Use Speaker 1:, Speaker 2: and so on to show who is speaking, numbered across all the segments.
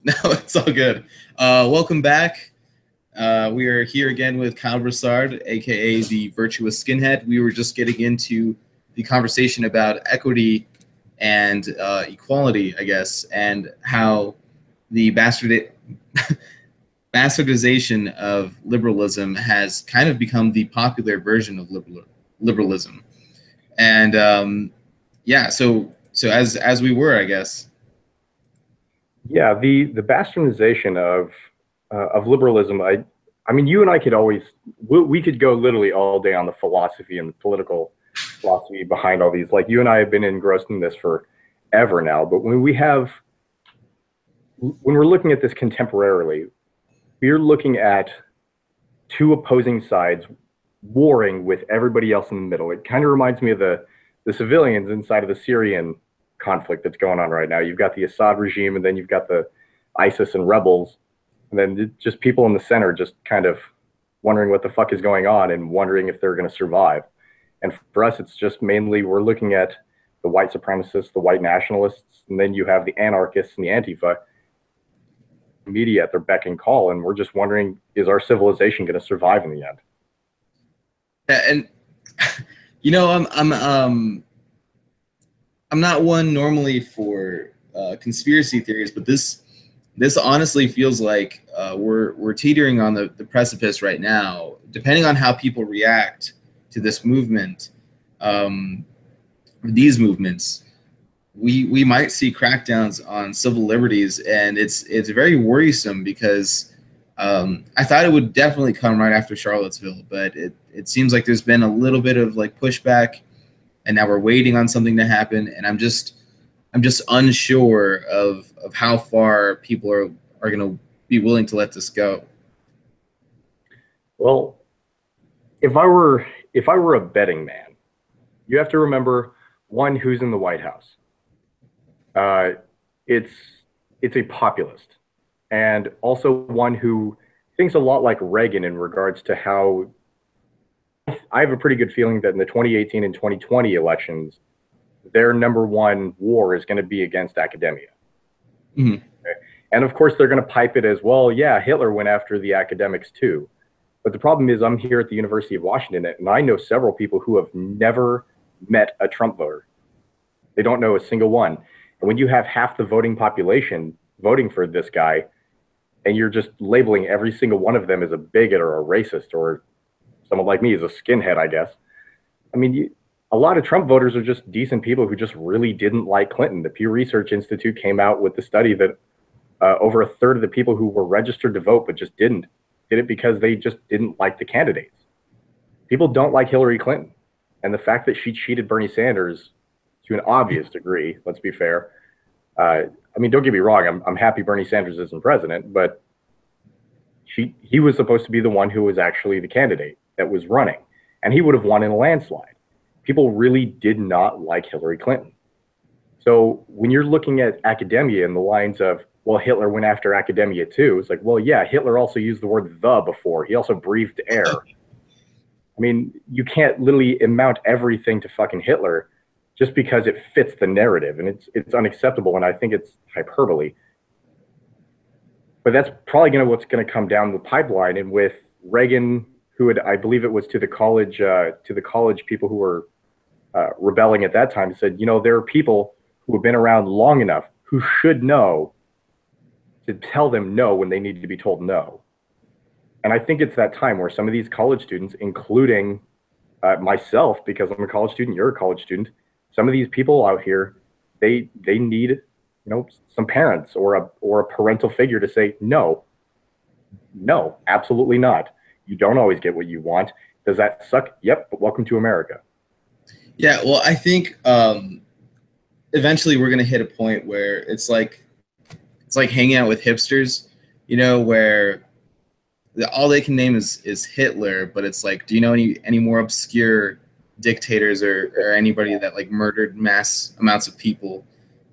Speaker 1: No, it's all good. Welcome back. We are here again with Kyle Broussard, aka the Virtuous Skinhead. We were just getting into the conversation about equity and equality, I guess, and how the bastardization of liberalism has kind of become the popular version of liberalism. And yeah, so as we were, I guess.
Speaker 2: Yeah, the bastardization of liberalism. I mean, you and I could always we could go literally all day on the philosophy and the political philosophy behind all these. Like you and I have been engrossed in this forever now. But when we're looking at this contemporarily, we're looking at two opposing sides warring with everybody else in the middle. It kind of reminds me of the civilians inside of the Syrian conflict that's going on right now. You've got the Assad regime, and then you've got the ISIS and rebels, and then just people in the center just kind of wondering what the fuck is going on and wondering if they're going to survive. And for us, it's just mainly we're looking at the white supremacists, the white nationalists, and then you have the anarchists and the Antifa media at their beck and call, and we're just wondering, is our civilization going to survive in the end?
Speaker 1: And you know, I'm not one normally for conspiracy theories, but this honestly feels like we're teetering on the precipice right now. Depending on how people react to this movement, these movements, we might see crackdowns on civil liberties, and it's very worrisome because I thought it would definitely come right after Charlottesville, but it seems like there's been a little bit of like pushback, and now we're waiting on something to happen, and I'm just unsure of how far people are going to be willing to let this go.
Speaker 2: Well, if I were a betting man, you have to remember one, who's in the White House. Uh, it's it's a populist, and also one who thinks a lot like Reagan in regards to how I have a pretty good feeling that in the 2018 and 2020 elections, their number one war is going to be against academia.
Speaker 1: Mm-hmm.
Speaker 2: Okay? And of course, they're going to pipe it as well. Yeah, Hitler went after the academics too. But the problem is, I'm here at the University of Washington, and I know several people who have never met a Trump voter. They don't know a single one. And when you have half the voting population voting for this guy, and you're just labeling every single one of them as a bigot or a racist or someone like me as a skinhead, I guess. I mean, a lot of Trump voters are just decent people who just really didn't like Clinton. The Pew Research Institute came out with the study that over a third of the people who were registered to vote but just did it because they just didn't like the candidates. People don't like Hillary Clinton. And the fact that she cheated Bernie Sanders to an obvious degree, let's be fair. I mean, don't get me wrong, I'm happy Bernie Sanders isn't president, but he was supposed to be the one who was actually the candidate that was running, and he would have won in a landslide. People really did not like Hillary Clinton. So when you're looking at academia in the lines of, well, Hitler went after academia too, it's like, well, yeah, Hitler also used the word the before. He also breathed air. I mean, you can't literally amount everything to fucking Hitler just because it fits the narrative, and it's unacceptable, and I think it's hyperbole. But that's probably what's going to come down the pipeline. And with Reagan, who had, I believe it was to the college people who were rebelling at that time, said, you know, there are people who have been around long enough who should know to tell them no when they need to be told no. And I think it's that time where some of these college students, including myself, because I'm a college student, you're a college student, some of these people out here, they need, you know, some parents or a parental figure to say no, absolutely not. You don't always get what you want. Does that suck? Yep, but welcome to America.
Speaker 1: Yeah, well, I think eventually we're gonna hit a point where it's like hanging out with hipsters, you know, where all they can name is Hitler, but it's like, do you know any more obscure dictators or anybody that like murdered mass amounts of people?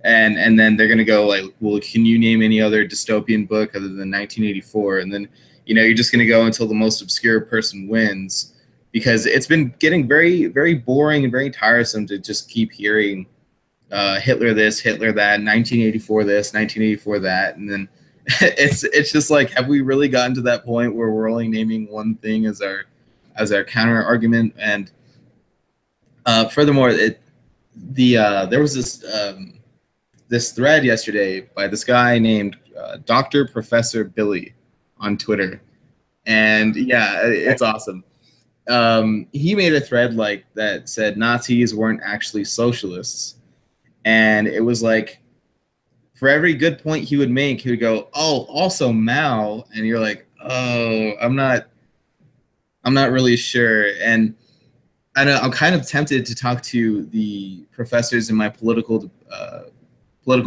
Speaker 1: And then they're gonna go like, well, can you name any other dystopian book other than 1984? And then, you know, you're just gonna go until the most obscure person wins, because it's been getting very, very boring and very tiresome to just keep hearing Hitler this, Hitler that, 1984 this, 1984 that, and then it's just like, have we really gotten to that point where we're only naming one thing as our counter argument? And furthermore, there was this thread yesterday by this guy named Dr. Professor Billy on Twitter, and yeah, it's awesome. He made a thread like that said Nazis weren't actually socialists, and it was like, for every good point he would make, he would go, "Oh, also Mao," and you're like, "Oh, I'm not really sure." And I know I'm kind of tempted to talk to the professors in my political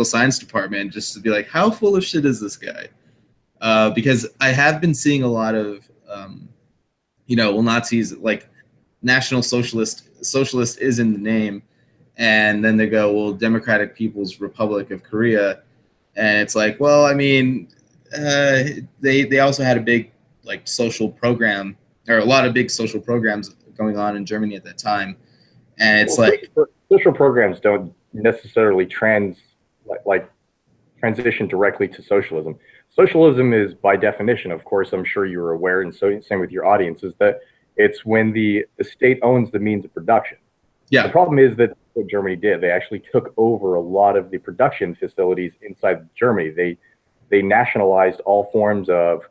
Speaker 1: science department just to be like, "How full of shit is this guy?" Because I have been seeing a lot of, well, Nazis, like National Socialist is in the name, and then they go, well, Democratic People's Republic of Korea, and it's like, well, I mean, they also had a big like social program, or a lot of big social programs going on in Germany at that time, and it's like
Speaker 2: social programs don't necessarily transition directly to socialism. Socialism is, by definition, of course, I'm sure you're aware, and so same with your audience, is that it's when the state owns the means of production.
Speaker 1: Yeah.
Speaker 2: The problem is that what Germany did, they actually took over a lot of the production facilities inside Germany. They nationalized all forms of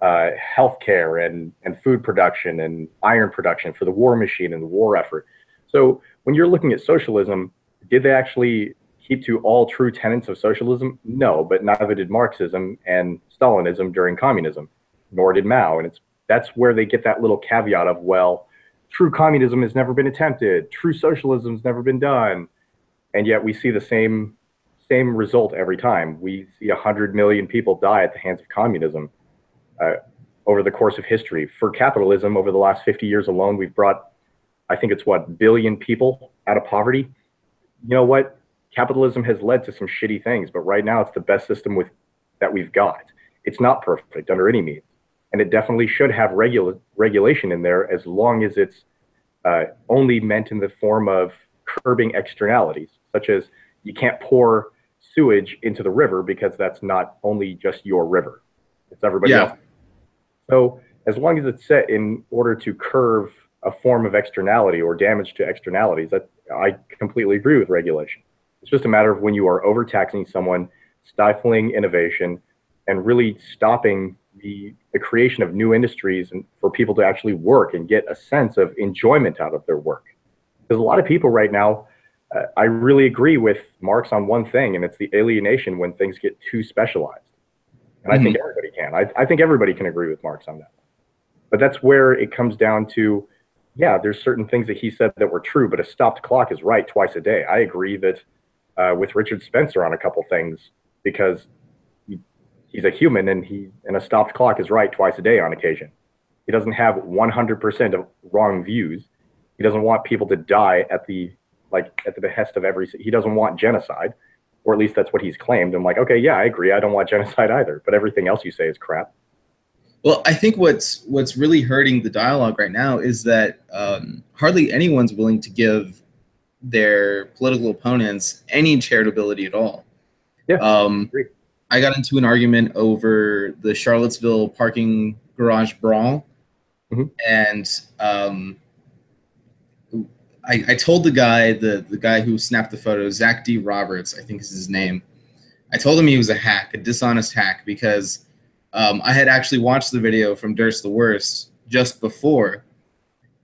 Speaker 2: healthcare and food production and iron production for the war machine and the war effort. So when you're looking at socialism, did they actually keep to all true tenets of socialism? No, but neither did Marxism and Stalinism during communism, nor did Mao. And that's where they get that little caveat of, well, true communism has never been attempted, true socialism has never been done, and yet we see the same result every time. We see 100 million people die at the hands of communism over the course of history. For capitalism, over the last 50 years alone, we've brought, I think it's billion people out of poverty. You know what? Capitalism has led to some shitty things, but right now it's the best system that we've got. It's not perfect under any means, and it definitely should have regulation in there, as long as it's only meant in the form of curbing externalities, such as you can't pour sewage into the river because that's not only just your river, it's everybody else. So as long as it's set in order to curb a form of externality or damage to externalities, that I completely agree with regulation. It's just a matter of when you are overtaxing someone, stifling innovation, and really stopping the creation of new industries and for people to actually work and get a sense of enjoyment out of their work. Because a lot of people right now, I really agree with Marx on one thing, and it's the alienation when things get too specialized. And I think everybody can. I think everybody can agree with Marx on that. But that's where it comes down to, yeah, there's certain things that he said that were true, but a stopped clock is right twice a day. I agree that with Richard Spencer on a couple things, because he's a human, and a stopped clock is right twice a day on occasion. He doesn't have 100% of wrong views. He doesn't want people to die at the behest of he doesn't want genocide, or at least that's what he's claimed. I'm like, okay, yeah, I agree. I don't want genocide either, but everything else you say is crap.
Speaker 1: Well, I think what's really hurting the dialogue right now is that hardly anyone's willing to give their political opponents any charitability at all.
Speaker 2: Yeah,
Speaker 1: I got into an argument over the Charlottesville parking garage brawl, and I told the guy who snapped the photo, Zach D. Roberts, I think is his name. I told him he was a hack, a dishonest hack, because I had actually watched the video from Durst the Worst just before,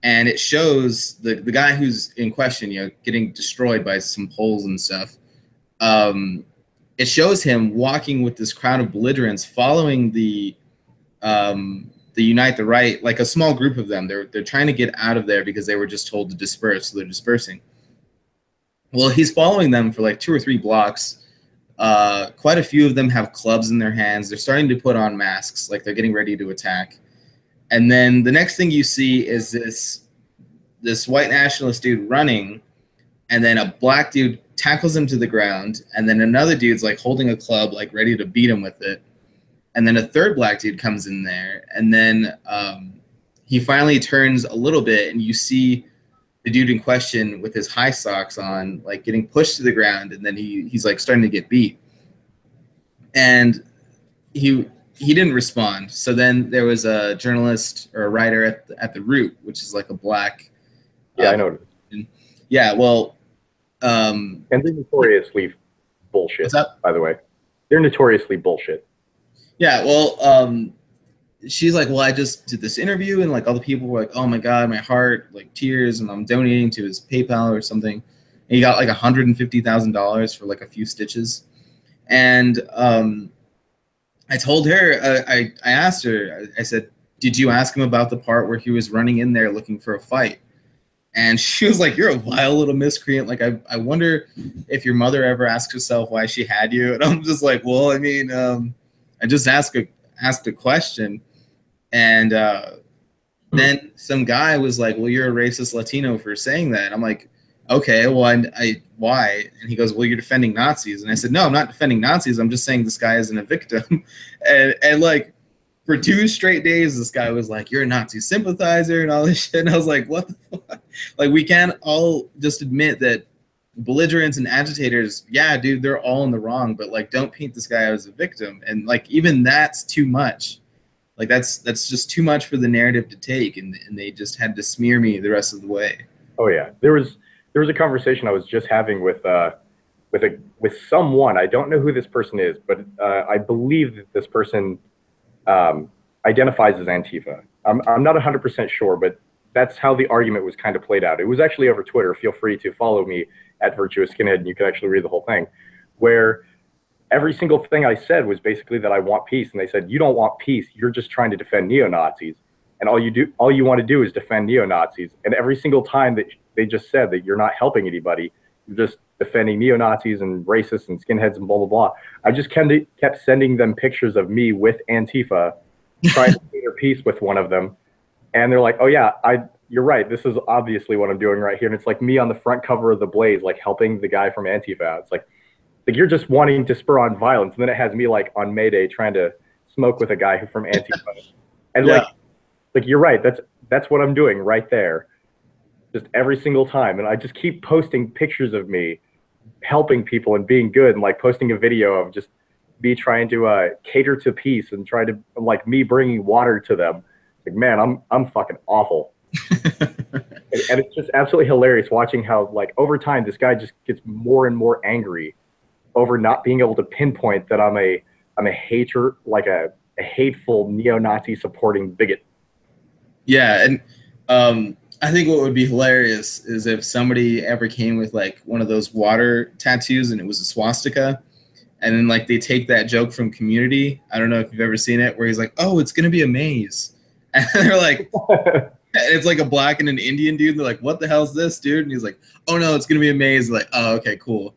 Speaker 1: and it shows the guy who's in question, getting destroyed by some poles and stuff. It shows him walking with this crowd of belligerents following the Unite the Right, like a small group of them. They're trying to get out of there because they were just told to disperse, so they're dispersing. Well, he's following them for like 2 or 3 blocks. Quite a few of them have clubs in their hands. They're starting to put on masks, like they're getting ready to attack. And then the next thing you see is this white nationalist dude running, and then a black dude tackles him to the ground, and then another dude's like holding a club, like ready to beat him with it. And then a third black dude comes in there, and then he finally turns a little bit, and you see the dude in question with his high socks on, like getting pushed to the ground, and then he's like starting to get beat. And he didn't respond. So then there was a journalist or a writer at the Root, which is like a black.
Speaker 2: Yeah, I know.
Speaker 1: Yeah, well,
Speaker 2: and they're notoriously bullshit.
Speaker 1: What's up?
Speaker 2: By the way, they're notoriously bullshit.
Speaker 1: Yeah, well, she's like, well, I just did this interview, and like all the people were like, oh my god, my heart, like tears, and I'm donating to his PayPal or something. And he got like $150,000 for like a few stitches, and I told her, I asked her, I said, did you ask him about the part where he was running in there looking for a fight? And she was like, you're a vile little miscreant. Like, I wonder if your mother ever asked herself why she had you. And I'm just like, well, I mean, I just asked a question. And then some guy was like, well, you're a racist Latino for saying that. And I'm like, okay, well, I why? And he goes, well, you're defending Nazis. And I said, no, I'm not defending Nazis. I'm just saying this guy isn't a victim. and like, for 2 straight days, this guy was like, you're a Nazi sympathizer and all this shit. And I was like, what the fuck? Like, we can't all just admit that belligerents and agitators, yeah, dude, they're all in the wrong, but like, don't paint this guy as a victim. And like, even that's too much. Like, that's just too much for the narrative to take. And they just had to smear me the rest of the way.
Speaker 2: Oh yeah. There was a conversation I was just having with someone. I don't know who this person is, but I believe that this person identifies as Antifa. I'm not 100% sure, but that's how the argument was kind of played out. It was actually over Twitter. Feel free to follow me at Virtuous Skinhead, and you can actually read the whole thing, where every single thing I said was basically that I want peace. And they said, you don't want peace. You're just trying to defend neo-Nazis. And all you want to do is defend neo-Nazis. And every single time that they just said that you're not helping anybody, you're just defending neo-Nazis and racists and skinheads and blah, blah, blah. I just kept sending them pictures of me with Antifa, trying to create peace with one of them. And they're like, oh yeah, you're right. This is obviously what I'm doing right here. And it's like me on the front cover of the Blaze, like helping the guy from Antifa. It's like you're just wanting to spur on violence. And then it has me like on May Day trying to smoke with a guy from Antifa. And yeah. like you're right. That's what I'm doing right there. Just every single time. And I just keep posting pictures of me helping people and being good, and like posting a video of just me trying to cater to peace and try to like me bringing water to them. Like, man, I'm fucking awful. and it's just absolutely hilarious watching how like over time this guy just gets more and more angry over not being able to pinpoint that I'm a hater, like a hateful neo-Nazi supporting bigot.
Speaker 1: Yeah, and I think what would be hilarious is if somebody ever came with like one of those water tattoos and it was a swastika, and then like they take that joke from Community. I don't know if you've ever seen it, where he's like, oh, it's gonna be a maze. And they're like, it's like a black and an Indian dude. And they're like, what the hell's this, dude? And he's like, oh no, it's gonna be a maze. They're like, oh, okay, cool.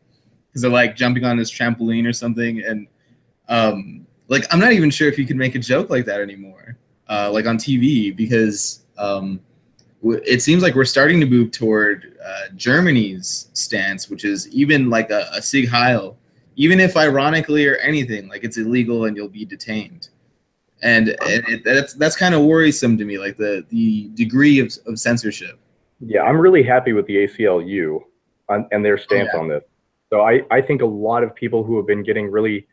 Speaker 1: Because they're like jumping on this trampoline or something. And like, I'm not even sure if you can make a joke like that anymore, like on TV, because it seems like we're starting to move toward Germany's stance, which is even like a Sieg Heil, even if ironically or anything, like it's illegal and you'll be detained. And that's kind of worrisome to me, like the degree of censorship.
Speaker 2: Yeah, I'm really happy with the ACLU and their stance on this. So I think a lot of people who have been getting really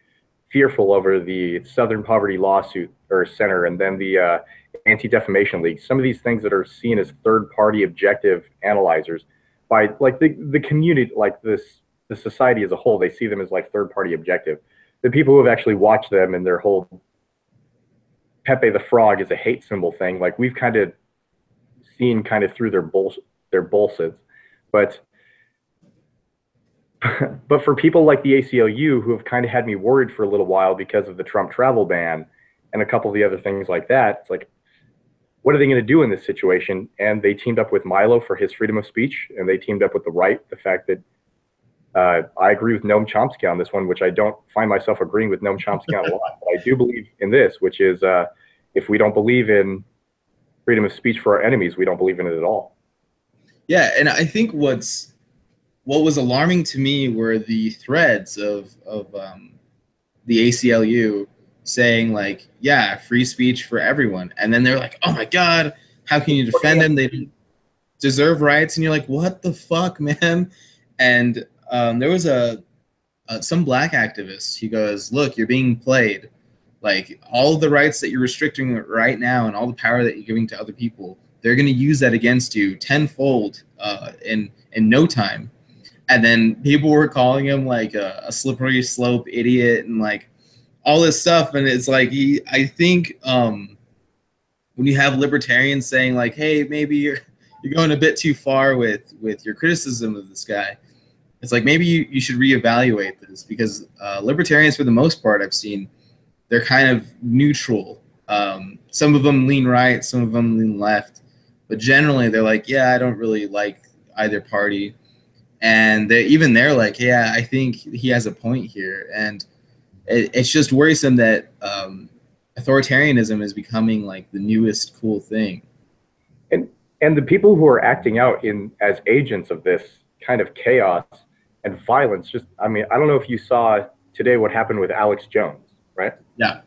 Speaker 2: fearful over the Southern Poverty Lawsuit or Center and then the Anti-Defamation League, some of these things that are seen as third-party objective analyzers by like the community, like the society as a whole, they see them as like third-party objective. The people who have actually watched them and their whole Pepe the Frog is a hate symbol thing, like we've kind of seen kind of through their bullshit. But for people like the ACLU who have kind of had me worried for a little while because of the Trump travel ban and a couple of the other things like that, it's like, what are they going to do in this situation? And they teamed up with Milo for his freedom of speech, and they teamed up with the right, the fact that I agree with Noam Chomsky on this one, which I don't find myself agreeing with Noam Chomsky on a lot. But I do believe in this, which is if we don't believe in freedom of speech for our enemies, we don't believe in it at all.
Speaker 1: Yeah, and I think what was alarming to me were the threads of the ACLU saying like, yeah, free speech for everyone. And then they're like, oh my God, how can you defend them? They don't deserve rights. And you're like, what the fuck, man? And there was some black activist. He goes, look, you're being played. Like all of the rights that you're restricting right now and all the power that you're giving to other people, they're going to use that against you tenfold in no time. And then people were calling him like a slippery slope idiot and like all this stuff. And it's like I think when you have libertarians saying like, hey, maybe you're going a bit too far with your criticism of this guy, it's like maybe you should reevaluate this, because libertarians, for the most part, I've seen, they're kind of neutral. Some of them lean right, some of them lean left, but generally they're like, yeah, I don't really like either party. And they're like, yeah, I think he has a point here. And it's just worrisome that authoritarianism is becoming like the newest cool thing.
Speaker 2: And the people who are acting out as agents of this kind of chaos and violence, just, I mean, I don't know if you saw today what happened with Alex Jones, right?
Speaker 1: Yeah.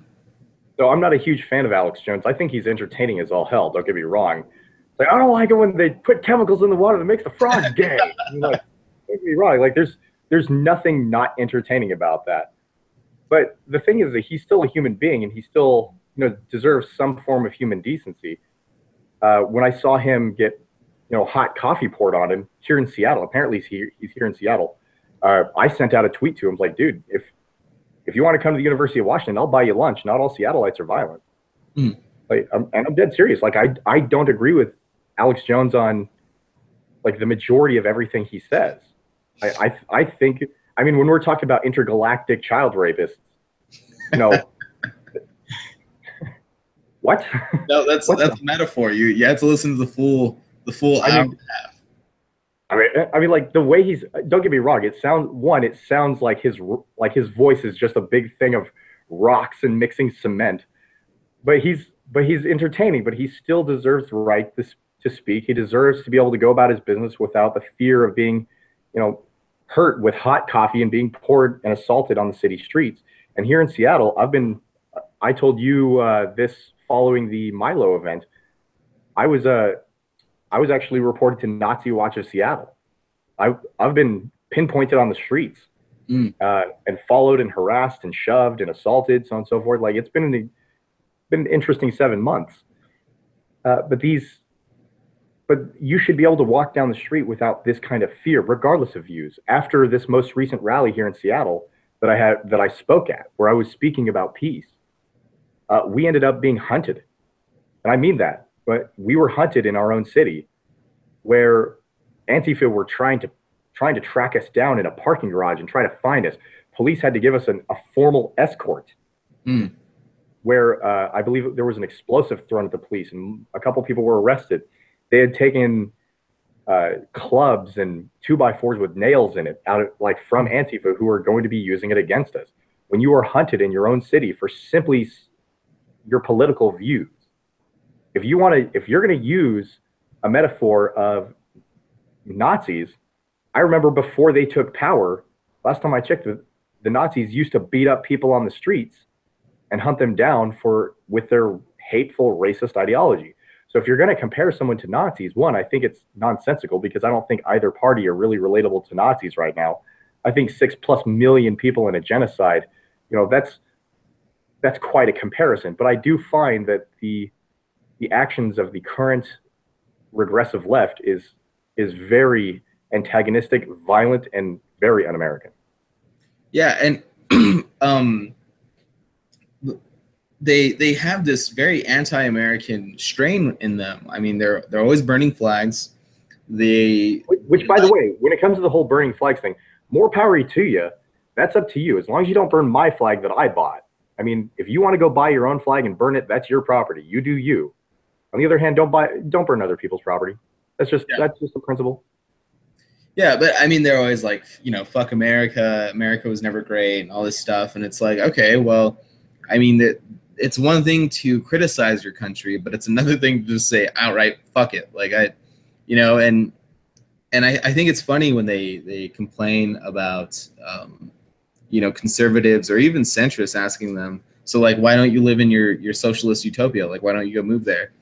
Speaker 2: So I'm not a huge fan of Alex Jones. I think he's entertaining as all hell, don't get me wrong. It's like, I don't like it when they put chemicals in the water that makes the frogs gay. Like, don't get me wrong. Like, there's nothing not entertaining about that. But the thing is that he's still a human being, and he still, deserves some form of human decency. When I saw him get, hot coffee poured on him here in Seattle, apparently he's here in Seattle, I sent out a tweet to him like, dude, if you want to come to the University of Washington, I'll buy you lunch. Not all Seattleites are violent. Mm. Like, and I'm dead serious. Like, I don't agree with Alex Jones on like the majority of everything he says. I think, I mean, when we're talking about intergalactic child rapists, what?
Speaker 1: No, that's a metaphor. You have to listen to the full hour and a half.
Speaker 2: I mean, like the way he's, don't get me wrong. It sounds like his voice is just a big thing of rocks and mixing cement, but he's entertaining, but he still deserves the right to speak. He deserves to be able to go about his business without the fear of being, hurt with hot coffee and being poured and assaulted on the city streets. And here in Seattle, I told you this following the Milo event, I was actually reported to Nazi Watch of Seattle. I've been pinpointed on the streets and followed and harassed and shoved and assaulted, so on and so forth. Like, it's been an interesting 7 months. But you should be able to walk down the street without this kind of fear, regardless of views. After this most recent rally here in Seattle that I spoke at, where I was speaking about peace, we ended up being hunted, and I mean that. But we were hunted in our own city, where Antifa were trying to track us down in a parking garage and try to find us. Police had to give us a formal escort, where I believe there was an explosive thrown at the police, and a couple people were arrested. They had taken clubs and 2x4s with nails in it from Antifa, who were going to be using it against us. When you are hunted in your own city for simply your political views, if you're going to use a metaphor of Nazis, I remember before they took power, last time I checked, the Nazis used to beat up people on the streets and hunt them down with their hateful racist ideology. So if you're going to compare someone to Nazis, one, I think it's nonsensical, because I don't think either party are really relatable to Nazis right now. I think 6+ million people in a genocide, that's quite a comparison. But I do find that the actions of the current regressive left is very antagonistic, violent, and very un-American.
Speaker 1: Yeah, and they have this very anti-American strain in them. I mean, they're always burning flags.
Speaker 2: Which, by the way, when it comes to the whole burning flags thing, more power to you. That's up to you. As long as you don't burn my flag that I bought. I mean, if you want to go buy your own flag and burn it, that's your property. You do you. On the other hand, don't burn other people's property. That's just the principle.
Speaker 1: Yeah, but I mean, they're always like, fuck America. America was never great, and all this stuff. And it's like, okay, well, I mean, it's one thing to criticize your country, but it's another thing to just say outright, fuck it. Like and I think it's funny when they complain about, conservatives or even centrists asking them, so like, why don't you live in your socialist utopia? Like, why don't you go move there?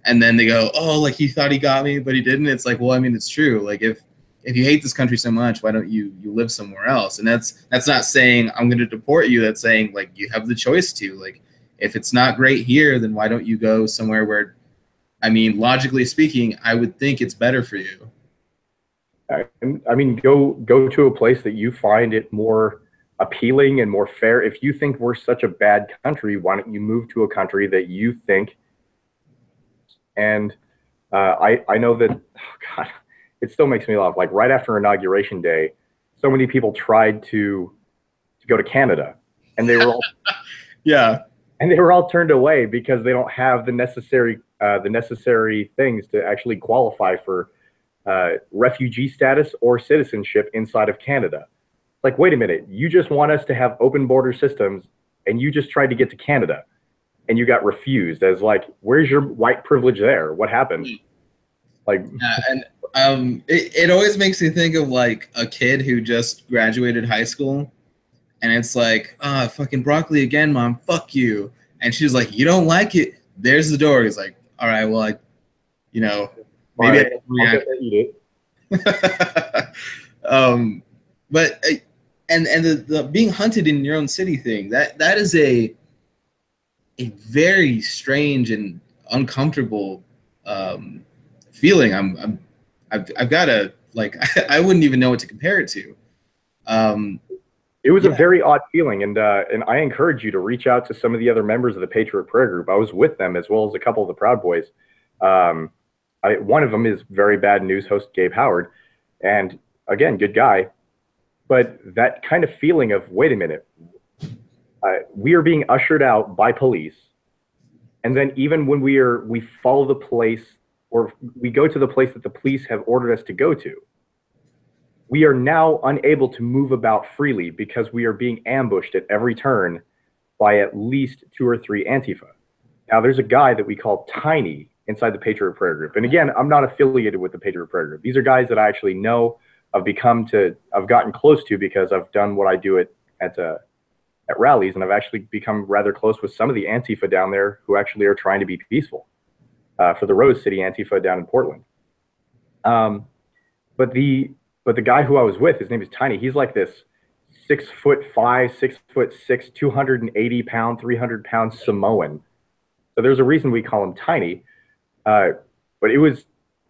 Speaker 1: And then they go, oh, like he thought he got me, but he didn't. It's like, well, I mean, it's true. Like if you hate this country so much, why don't you live somewhere else? And that's not saying I'm going to deport you. That's saying like you have the choice to. Like if it's not great here, then why don't you go somewhere where, I mean, logically speaking, I would think it's better for you.
Speaker 2: I mean, go to a place that you find it more appealing and more fair. If you think we're such a bad country, why don't you move to a country that you think? And I know that, oh God, it still makes me laugh. Like right after Inauguration Day, so many people tried to go to Canada, and they were all
Speaker 1: Yeah.
Speaker 2: and they were all turned away because they don't have the necessary things to actually qualify for refugee status or citizenship inside of Canada. Like, wait a minute, you just want us to have open border systems, and you just tried to get to Canada, and you got refused. As like, where's your white privilege there? What happened? Like,
Speaker 1: yeah, and it always makes me think of like a kid who just graduated high school, and it's like, ah, fucking broccoli again, mom, fuck you. And she's like, you don't like it? There's the door. He's like, all right, well, you know, maybe
Speaker 2: right,
Speaker 1: I react.
Speaker 2: I'll eat it.
Speaker 1: But and the being hunted in your own city thing, that is a very strange and uncomfortable feeling. I've got to like I wouldn't even know what to compare it to.
Speaker 2: It was a very odd feeling, and I encourage you to reach out to some of the other members of the Patriot Prayer Group. I was with them as well as a couple of the Proud Boys. One of them is Very Bad News host Gabe Howard, and again, good guy. But that kind of feeling of, wait a minute, we are being ushered out by police, and then even when we follow the place or we go to the place that the police have ordered us to go to, we are now unable to move about freely because we are being ambushed at every turn by at least 2 or 3 Antifa. Now, there's a guy that we call Tiny inside the Patriot Prayer Group. And again, I'm not affiliated with the Patriot Prayer Group. These are guys that I actually know, I've gotten close to because I've done what I do at rallies, and I've actually become rather close with some of the Antifa down there who actually are trying to be peaceful for the Rose City Antifa down in Portland. But the guy who I was with, his name is Tiny. He's like this 6'5", 6'6", 280-pound, 300-pound Samoan. So there's a reason we call him Tiny. But it was,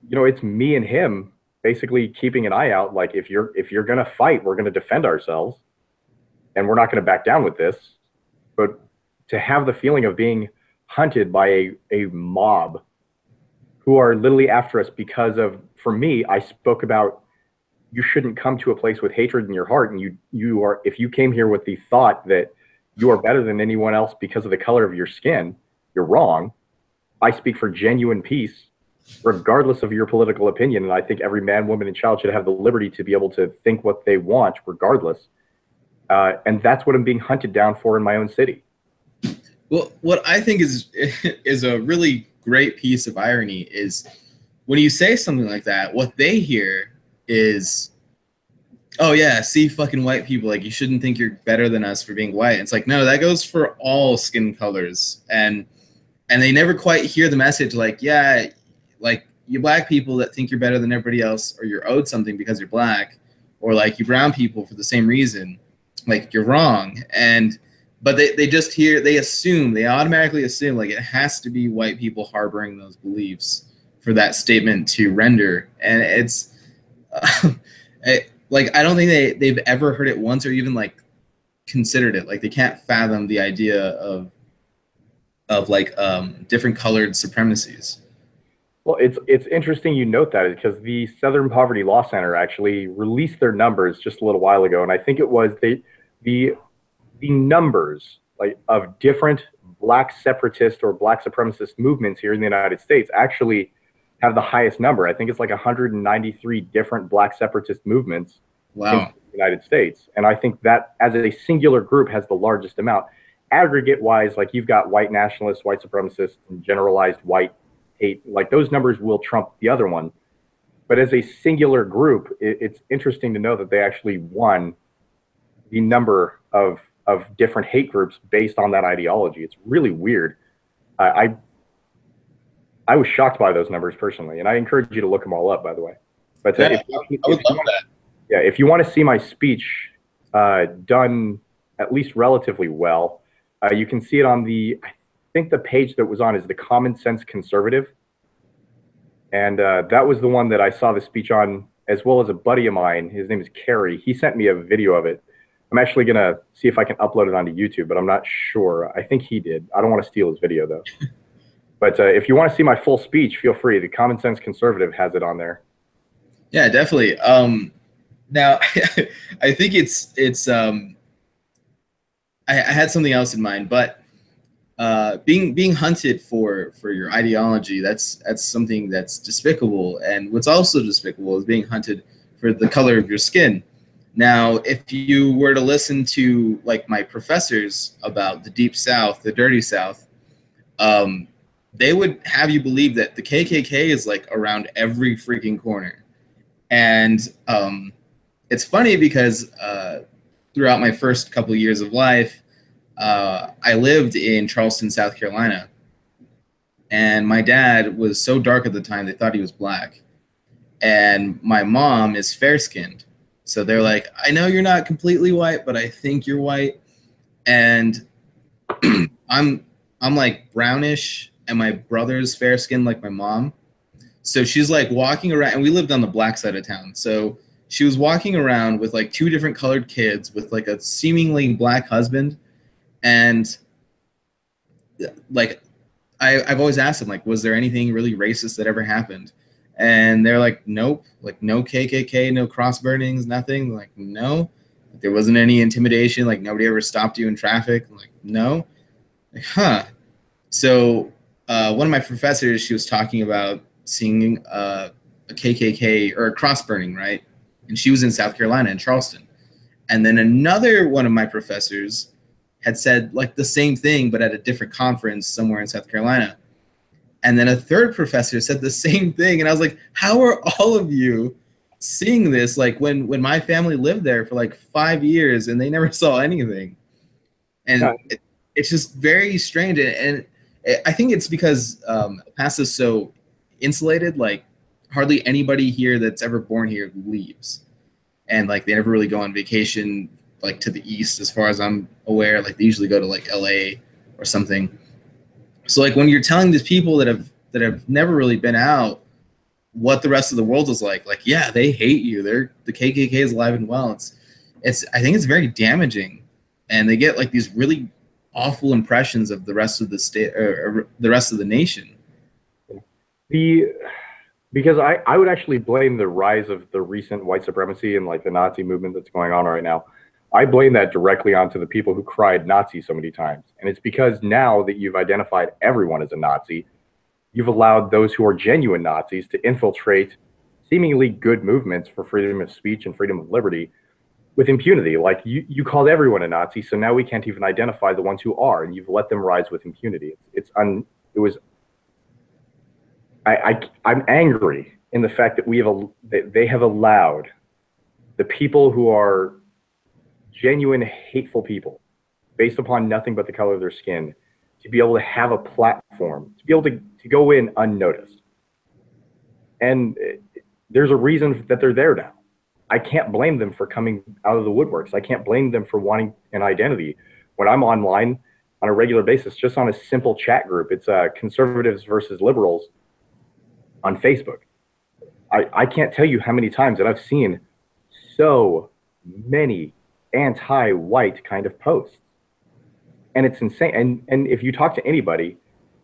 Speaker 2: it's me and him basically keeping an eye out. Like, if you're gonna fight, we're gonna defend ourselves, and we're not gonna back down with this. But to have the feeling of being hunted by a mob who are literally after us because of, for me, I spoke about, you shouldn't come to a place with hatred in your heart, and if you came here with the thought that you are better than anyone else because of the color of your skin, you're wrong. I speak for genuine peace, regardless of your political opinion, and I think every man, woman, and child should have the liberty to be able to think what they want, regardless. And that's what I'm being hunted down for in my own city.
Speaker 1: Well, what I think is a really great piece of irony is when you say something like that, what they hear is, oh yeah, see, fucking white people, like, you shouldn't think you're better than us for being white. It's like, no, that goes for all skin colors, and they never quite hear the message, like, yeah, like, you black people that think you're better than everybody else, or you're owed something because you're black, or like you brown people for the same reason, like, you're wrong. But they just hear, they automatically assume like it has to be white people harboring those beliefs for that statement to render, and it's like, I don't think they've ever heard it once or even like considered it. Like, they can't fathom the idea of like different colored supremacies.
Speaker 2: Well, it's interesting you note that, because the Southern Poverty Law Center actually released their numbers just a little while ago, and I think it was the numbers like of different black separatist or black supremacist movements here in the United States actually have the highest number. I think it's like 193 different black separatist movements in the United States. And I think that as a singular group has the largest amount. Aggregate wise, like, you've got white nationalists, white supremacists, and generalized white hate. Like, those numbers will trump the other one. But as a singular group, it's interesting to know that they actually won the number of different hate groups based on that ideology. It's really weird. I was shocked by those numbers personally, and I encourage you to look them all up, by the way. But
Speaker 1: I would love that.
Speaker 2: Yeah, if you want to see my speech done at least relatively well, you can see it on I think the page that was on is the Common Sense Conservative. And that was the one that I saw the speech on, as well as a buddy of mine. His name is Kerry. He sent me a video of it. I'm actually going to see if I can upload it onto YouTube, but I'm not sure. I think he did. I don't want to steal his video, though. But if you want to see my full speech, feel free. The Common Sense Conservative has it on there.
Speaker 1: Yeah, definitely. Now, I think I had something else in mind, but being hunted for your ideology, that's something that's despicable. And what's also despicable is being hunted for the color of your skin. Now, if you were to listen to like my professors about the Deep South, the Dirty South, they would have you believe that the KKK is like around every freaking corner. And it's funny because throughout my first couple of years of life, I lived in Charleston, South Carolina. And my dad was so dark at the time, they thought he was black. And my mom is fair-skinned. So they're like, I know you're not completely white, but I think you're white. And I'm like brownish, and my brother's fair-skinned like my mom. So she's like walking around, and we lived on the black side of town. So she was walking around with like two different colored kids with like a seemingly black husband. And like, I've always asked them, like, was there anything really racist that ever happened? And they're like, nope, like no KKK, no cross burnings, nothing. Like, no, there wasn't any intimidation. Like nobody ever stopped you in traffic. Like, no. Like, huh. So one of my professors, she was talking about seeing a KKK or a cross burning, right? And she was in South Carolina, in Charleston. And then another one of my professors had said like the same thing, but at a different conference somewhere in South Carolina. And then a third professor said the same thing. And I was like, how are all of you seeing this? Like when my family lived there for like 5 years and they never saw anything. And it's just very strange. And I think it's because El Paso is so insulated. Like hardly anybody here that's ever born here leaves. And like they never really go on vacation like to the east, as far as I'm aware. Like they usually go to like LA or something. So like when you're telling these people that have never really been out what the rest of the world is like yeah, they hate you. The KKK is alive and well. I think it's very damaging, and they get like these really awful impressions of the rest of the state or the rest of the nation.
Speaker 2: Because I would actually blame the rise of the recent white supremacy and like the Nazi movement that's going on right now. I blame that directly onto the people who cried Nazi so many times. And it's because now that you've identified everyone as a Nazi, you've allowed those who are genuine Nazis to infiltrate seemingly good movements for freedom of speech and freedom of liberty with impunity. Like you called everyone a Nazi, so now we can't even identify the ones who are, and you've let them rise with impunity. I'm angry in the fact that they have allowed the people who are genuine hateful people based upon nothing but the color of their skin to be able to have a platform, to be able to go in unnoticed. And there's a reason that they're there now. I can't blame them for coming out of the woodworks. I can't blame them for wanting an identity. When I'm online on a regular basis, just on a simple chat group, it's conservatives versus liberals on Facebook. I can't tell you how many times that I've seen so many anti-white kind of posts. And it's insane. And if you talk to anybody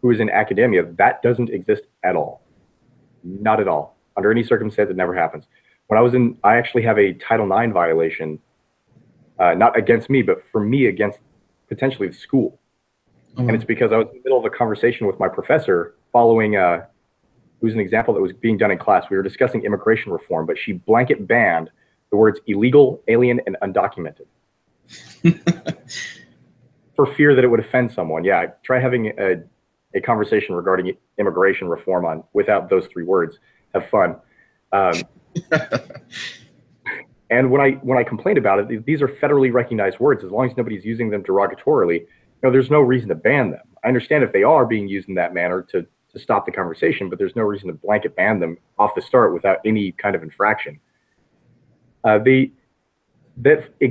Speaker 2: who is in academia, that doesn't exist at all. Not at all. Under any circumstance, it never happens. When I actually have a Title IX violation, not against me, but for me against potentially the school. And it's because I was in the middle of a conversation with my professor following it was an example that was being done in class. We were discussing immigration reform, but she blanket banned the words illegal, alien, and undocumented for fear that it would offend someone. Yeah, try having a conversation regarding immigration reform without those three words. Have fun. And when I complained about it, these are federally recognized words. As long as nobody's using them derogatorily, there's no reason to ban them. I understand if they are being used in that manner to stop the conversation, but there's no reason to blanket ban them off the start without any kind of infraction. It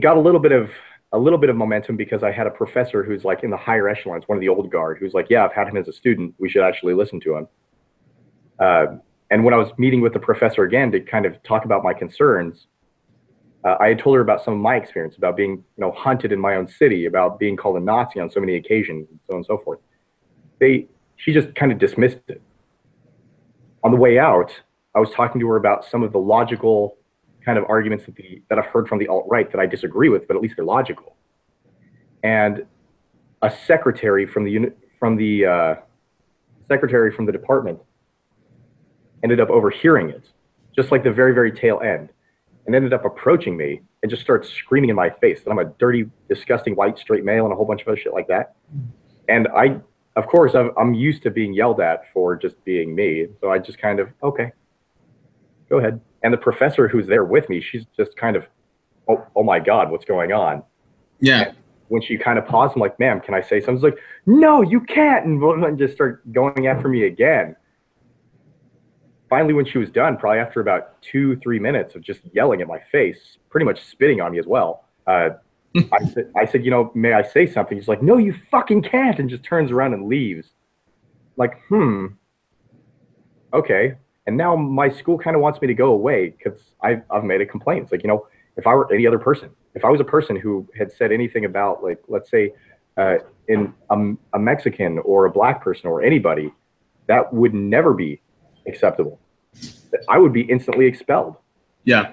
Speaker 2: got a little bit of a little bit of momentum because I had a professor who's like in the higher echelons, one of the old guard, who's like, yeah, I've had him as a student. We should actually listen to him. And when I was meeting with the professor again to kind of talk about my concerns, I had told her about some of my experience, about being, hunted in my own city, about being called a Nazi on so many occasions, and so on and so forth. She just kind of dismissed it. On the way out, I was talking to her about some of the logical kind of arguments that I've heard from the alt-right that I disagree with, but at least they're logical. And a secretary from the department ended up overhearing it, just like the very, very tail end, and ended up approaching me and just started screaming in my face that I'm a dirty, disgusting white straight male and a whole bunch of other shit like that. And of course, I'm used to being yelled at for just being me. So I just kind of, okay, go ahead. And the professor who's there with me, she's just kind of, oh my God, what's going on?
Speaker 1: Yeah.
Speaker 2: And when she kind of paused, I'm like, ma'am, can I say something? She's like, no, you can't. And just start going after me again. Finally, when she was done, probably after about 2-3 minutes of just yelling at my face, pretty much spitting on me as well, I said, may I say something? She's like, no, you fucking can't, and just turns around and leaves. Like, okay. And now my school kind of wants me to go away because I've made a complaint. It's like, if I were any other person, if I was a person who had said anything about, like, let's say, in a Mexican or a black person or anybody, that would never be acceptable. I would be instantly expelled.
Speaker 1: Yeah.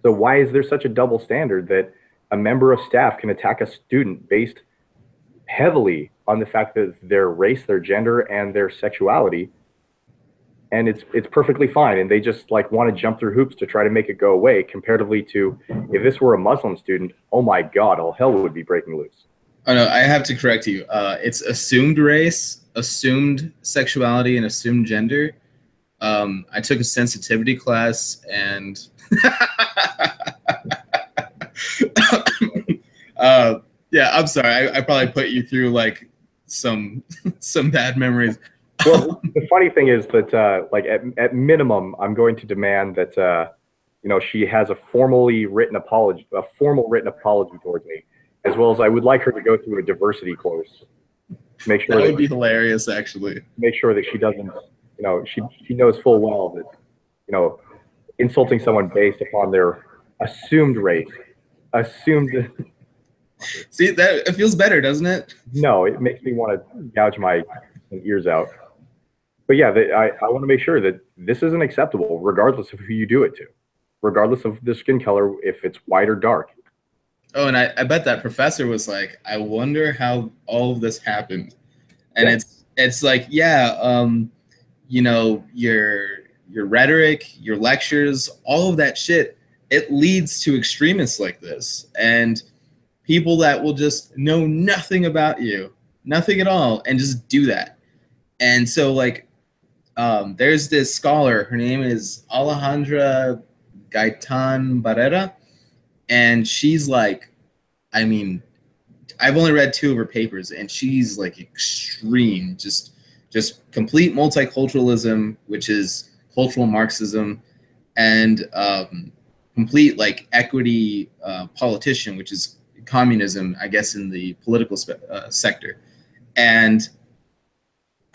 Speaker 2: So why is there such a double standard that a member of staff can attack a student based heavily on the fact that their race, their gender, and their sexuality, and it's perfectly fine, and they just like want to jump through hoops to try to make it go away, comparatively to if this were a Muslim student, oh my God, all hell would be breaking loose.
Speaker 1: Oh no, I have to correct you. It's assumed race, assumed sexuality, and assumed gender. I took a sensitivity class, and yeah, I'm sorry. I probably put you through like some bad memories.
Speaker 2: Well, the funny thing is that like at minimum, I'm going to demand that she has a formal written apology towards me, as well as I would like her to go through a diversity course. Make sure
Speaker 1: that would be hilarious, actually.
Speaker 2: Make sure that she doesn't, she knows full well that, insulting someone based upon their assumed race,
Speaker 1: See, that it feels better, doesn't it?
Speaker 2: No, it makes me want to gouge my ears out. But yeah, I want to make sure that this isn't acceptable, regardless of who you do it to, regardless of the skin color, if it's white or dark.
Speaker 1: Oh, and I bet that professor was like, I wonder how all of this happened. And yeah. It's like, yeah, your rhetoric, your lectures, all of that shit, it leads to extremists like this. And people that will just know nothing about you, nothing at all, and just do that. And so, like, there's this scholar, her name is Alejandra Gaitan Barrera, and she's like, I mean, I've only read 2 of her papers, and she's like extreme, just complete multiculturalism, which is cultural Marxism, and complete like equity politician, which is communism, I guess, in the political sector. And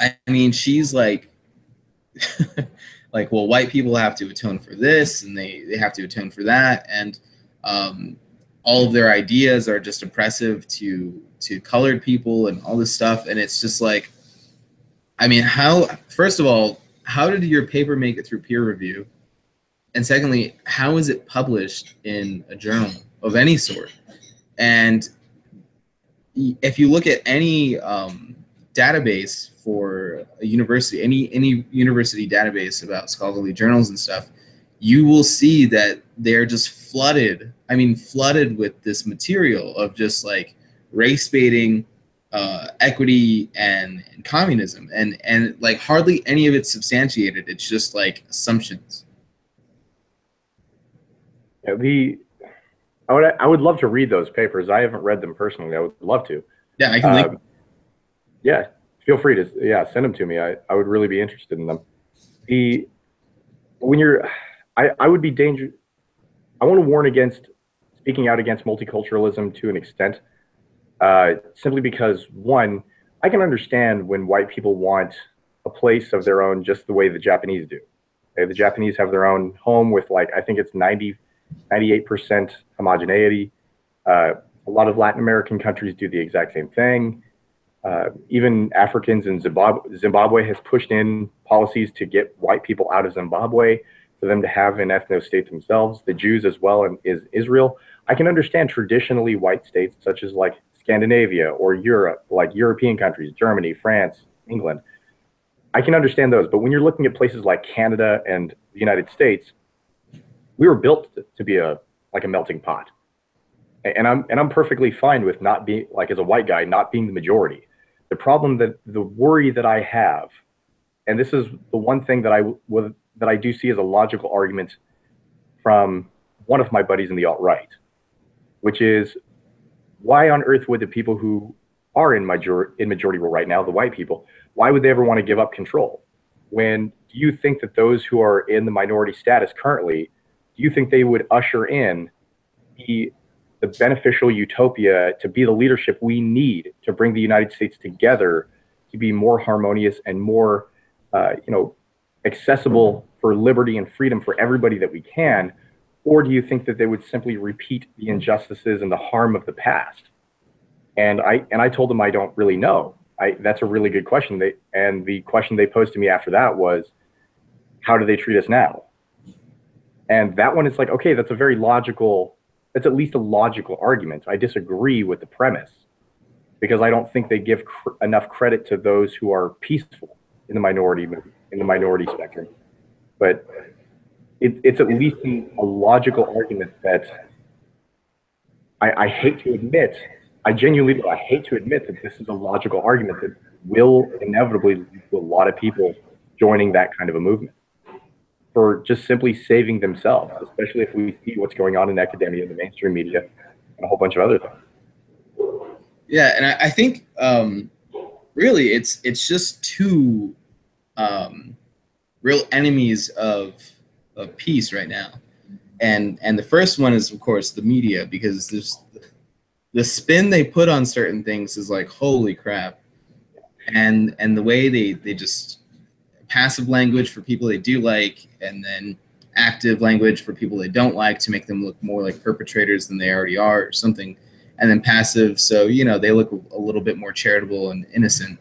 Speaker 1: I mean, she's like, like, well, white people have to atone for this, and they have to atone for that, and all of their ideas are just oppressive to colored people and all this stuff. And it's just like, I mean, first of all, how did your paper make it through peer review? And secondly, how is it published in a journal of any sort? And if you look at any database for a university, any university database about scholarly journals and stuff, you will see that they're just flooded with this material of just like race baiting, equity, and communism, and like hardly any of it's substantiated. It's just like assumptions.
Speaker 2: Yeah, I would love to read those papers. I haven't read them personally. I would love to.
Speaker 1: Yeah, I can link.
Speaker 2: Yeah, feel free to send them to me. I would really be interested in them. I would be dangerous. I want to warn against speaking out against multiculturalism to an extent, simply because, one, I can understand when white people want a place of their own just the way the Japanese do. Okay? The Japanese have their own home with, like, I think it's 98% homogeneity. A lot of Latin American countries do the exact same thing. Even Africans in Zimbabwe has pushed in policies to get white people out of Zimbabwe for them to have an ethno-state themselves. The Jews as well in Israel. I can understand traditionally white states such as like Scandinavia or Europe, like European countries, Germany, France, England. I can understand those. But when you're looking at places like Canada and the United States, we were built to be like a melting pot. And I'm perfectly fine with not being, like, as a white guy, not being the majority. The worry that I have, and this is the one thing that I do see as a logical argument from one of my buddies in the alt-right, which is, why on earth would the people who are in majority rule right now, the white people, why would they ever want to give up control? When do you think that those who are in the minority status currently, do you think they would usher in the beneficial utopia to be the leadership we need to bring the United States together to be more harmonious and more, accessible for liberty and freedom for everybody that we can? Or do you think that they would simply repeat the injustices and the harm of the past? And I told them I don't really know. That's a really good question. The question they posed to me after that was, how do they treat us now? And that one is like, okay, that's at least a logical argument. I disagree with the premise because I don't think they give enough credit to those who are peaceful in the minority spectrum. But it's at least a logical argument that I hate to admit. I genuinely do. I hate to admit that this is a logical argument that will inevitably lead to a lot of people joining that kind of a movement for just simply saving themselves, especially if we see what's going on in academia, the mainstream media, and a whole bunch of other things.
Speaker 1: Yeah, and I think really it's just two real enemies of peace right now, and the first one is, of course, the media, because there's the spin they put on certain things is like, holy crap, and the way they just passive language for people they do like, and then active language for people they don't like to make them look more like perpetrators than they already are or something, and then passive so they look a little bit more charitable and innocent.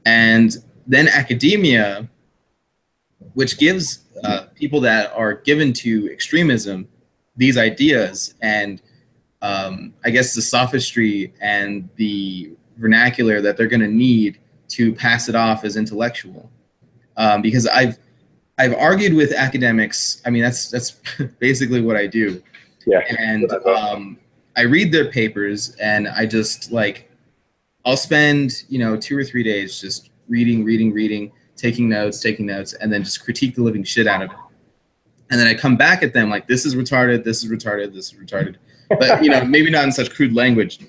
Speaker 1: And then academia, which gives people that are given to extremism these ideas, and I guess the sophistry and the vernacular that they're going to need to pass it off as intellectual. Because I've argued with academics. I mean, that's basically what I do.
Speaker 2: Yeah.
Speaker 1: And I read their papers, and I just I'll spend 2 or 3 days just reading, taking notes, and then just critique the living shit out of it. And then I come back at them like, this is retarded, this is retarded, this is retarded. But maybe not in such crude language.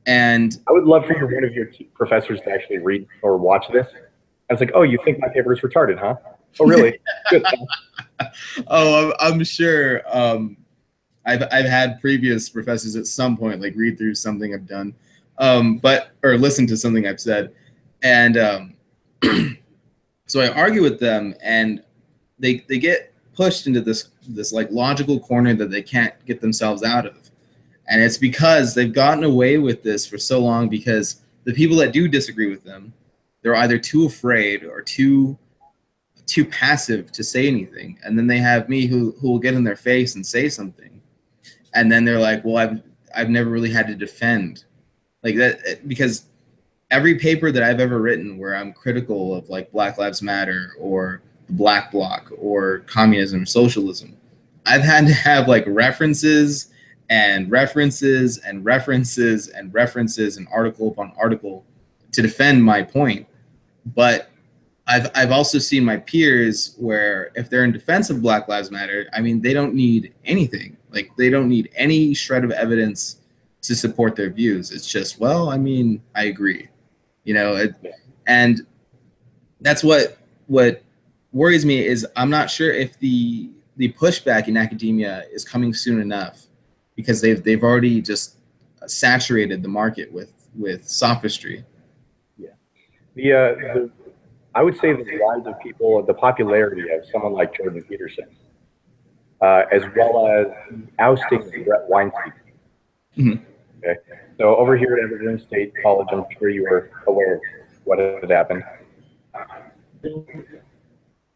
Speaker 1: And
Speaker 2: I would love for one of your professors to actually read or watch this. I was like, oh, you think my paper is retarded, huh? Oh, really? Good.
Speaker 1: Oh, I'm sure. I've had previous professors at some point read through something I've done, or listen to something I've said, and so I argue with them, and they get pushed into this logical corner that they can't get themselves out of, and it's because they've gotten away with this for so long because the people that do disagree with them, they're either too afraid or too passive to say anything. And then they have me who will get in their face and say something. And then they're like, well, I've never really had to defend that, because every paper that I've ever written where I'm critical of Black Lives Matter or the Black Bloc or communism or socialism, I've had to have references and references and references and references and article upon article to defend my point. But I've also seen my peers where if they're in defense of Black Lives Matter, I mean, they don't need anything. They don't need any shred of evidence to support their views. It's just, well, I mean, I agree, and that's what worries me is I'm not sure if the pushback in academia is coming soon enough, because they've already just saturated the market with sophistry.
Speaker 2: Yeah, I would say the rise of people, the popularity of someone like Jordan Peterson, as well as the ousting of Brett Weinstein.
Speaker 1: Mm-hmm.
Speaker 2: Okay, so over here at Evergreen State College, I'm sure you were aware of what had happened.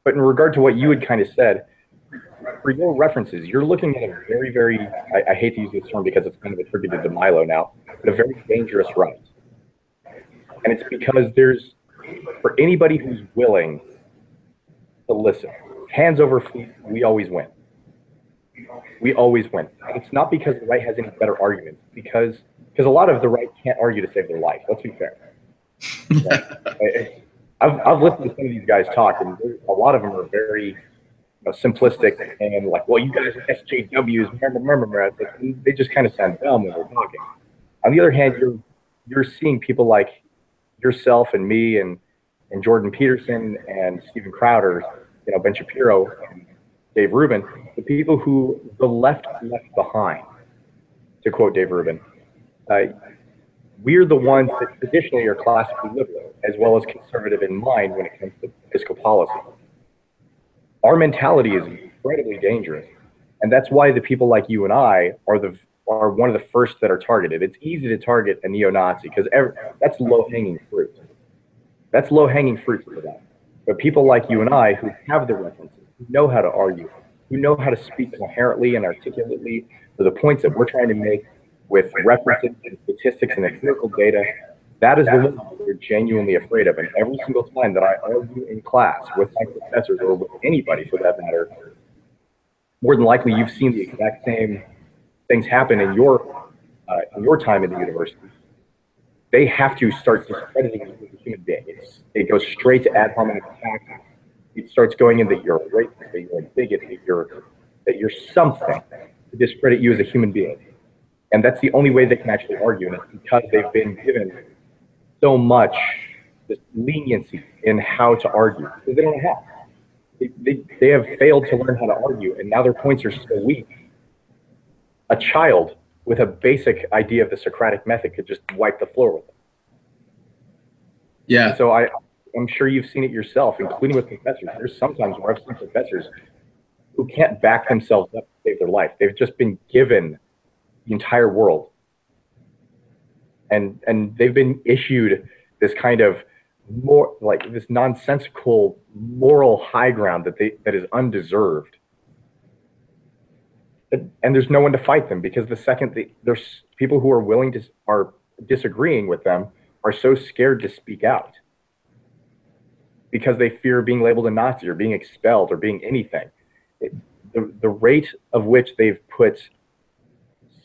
Speaker 2: But in regard to what you had kind of said, for your references, you're looking at a very, very, I hate to use this term because it's kind of attributed to Milo now, but a very dangerous right. And it's because there's, for anybody who's willing to listen, hands over feet, we always win. We always win. And it's not because the right has any better arguments, because a lot of the right can't argue to save their life. Let's be fair. Right? I've listened to some of these guys talk, and a lot of them are very simplistic and like, well, you guys are SJWs, they just kind of sound dumb when they're talking. On the other hand, you're seeing people like yourself and me and Jordan Peterson and Steven Crowder, Ben Shapiro and Dave Rubin, the people who the left behind, to quote Dave Rubin. We're the ones that traditionally are classically liberal, as well as conservative in mind when it comes to fiscal policy. Our mentality is incredibly dangerous, and that's why the people like you and I are one of the first that are targeted. It's easy to target a neo-Nazi because that's low-hanging fruit. That's low-hanging fruit for them. But people like you and I who have the references, who know how to argue, who know how to speak coherently and articulately for the points that we're trying to make with references and statistics and empirical data, that is the one that we're genuinely afraid of. And every single time that I argue in class with my professors or with anybody for that matter, more than likely you've seen the exact same things happen in your time in the university. They have to start discrediting you as a human being. It goes straight to ad hominem attacks. It starts going in that you're a racist, that you're a bigot, that you're something to discredit you as a human being. And that's the only way they can actually argue, and it's because they've been given so much this leniency in how to argue, because they don't know how. They have failed to learn how to argue, and now their points are so weak. A child with a basic idea of the Socratic method could just wipe the floor with them.
Speaker 1: Yeah.
Speaker 2: And so I'm sure you've seen it yourself, including with professors. There's sometimes where I've seen professors who can't back themselves up to save their life. They've just been given the entire world, and they've been issued this kind of more like this nonsensical moral high ground that is undeserved, and there's no one to fight them, because the second there's people who are disagreeing with them are so scared to speak out because they fear being labeled a Nazi or being expelled or being anything. The rate of which they've put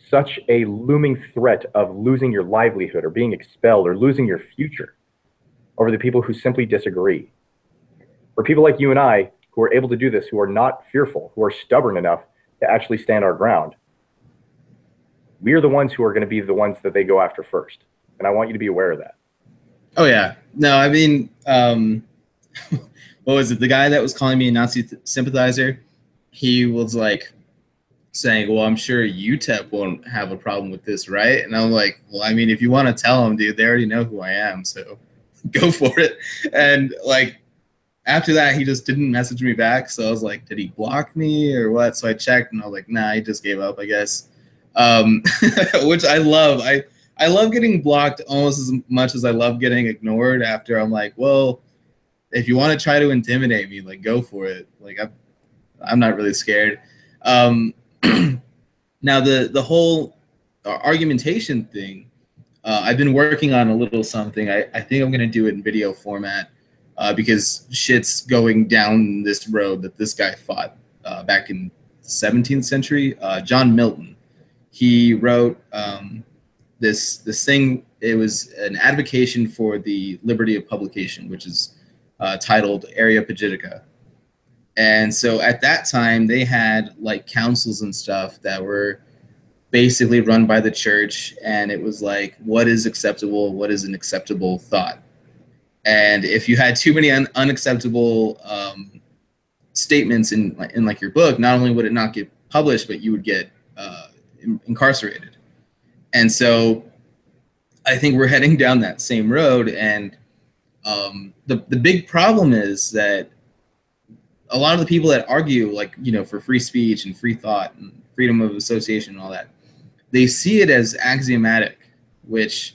Speaker 2: such a looming threat of losing your livelihood or being expelled or losing your future over the people who simply disagree. For people like you and I who are able to do this, who are not fearful, who are stubborn enough to actually stand our ground, we are the ones who are going to be the ones that they go after first. And I want you to be aware of that.
Speaker 1: Oh, yeah. No, I mean, what was it? The guy that was calling me a Nazi sympathizer, he was like, saying, well, I'm sure UTEP won't have a problem with this, right? And I'm like, well, I mean, if you want to tell them, dude, they already know who I am, so go for it. And like after that, he just didn't message me back. So I was like, did he block me or what? So I checked, and I was like, nah, he just gave up, I guess. Which I love. I love getting blocked almost as much as I love getting ignored. After I'm like, well, if you want to try to intimidate me, like, go for it. Like I'm not really scared. Now the whole argumentation thing, I've been working on a little something. I think I'm going to do it in video format because shit's going down this road that this guy fought back in the 17th century. John Milton. He wrote this thing. It was an advocation for the liberty of publication, which is titled Areopagitica. And so at that time, they had like councils and stuff that were basically run by the church. And it was like, what is acceptable? What is an acceptable thought? And if you had too many unacceptable statements in like your book, not only would it not get published, but you would get incarcerated. And so I think we're heading down that same road. And the big problem is that a lot of the people that argue, like, for free speech and free thought and freedom of association and all that, they see it as axiomatic, which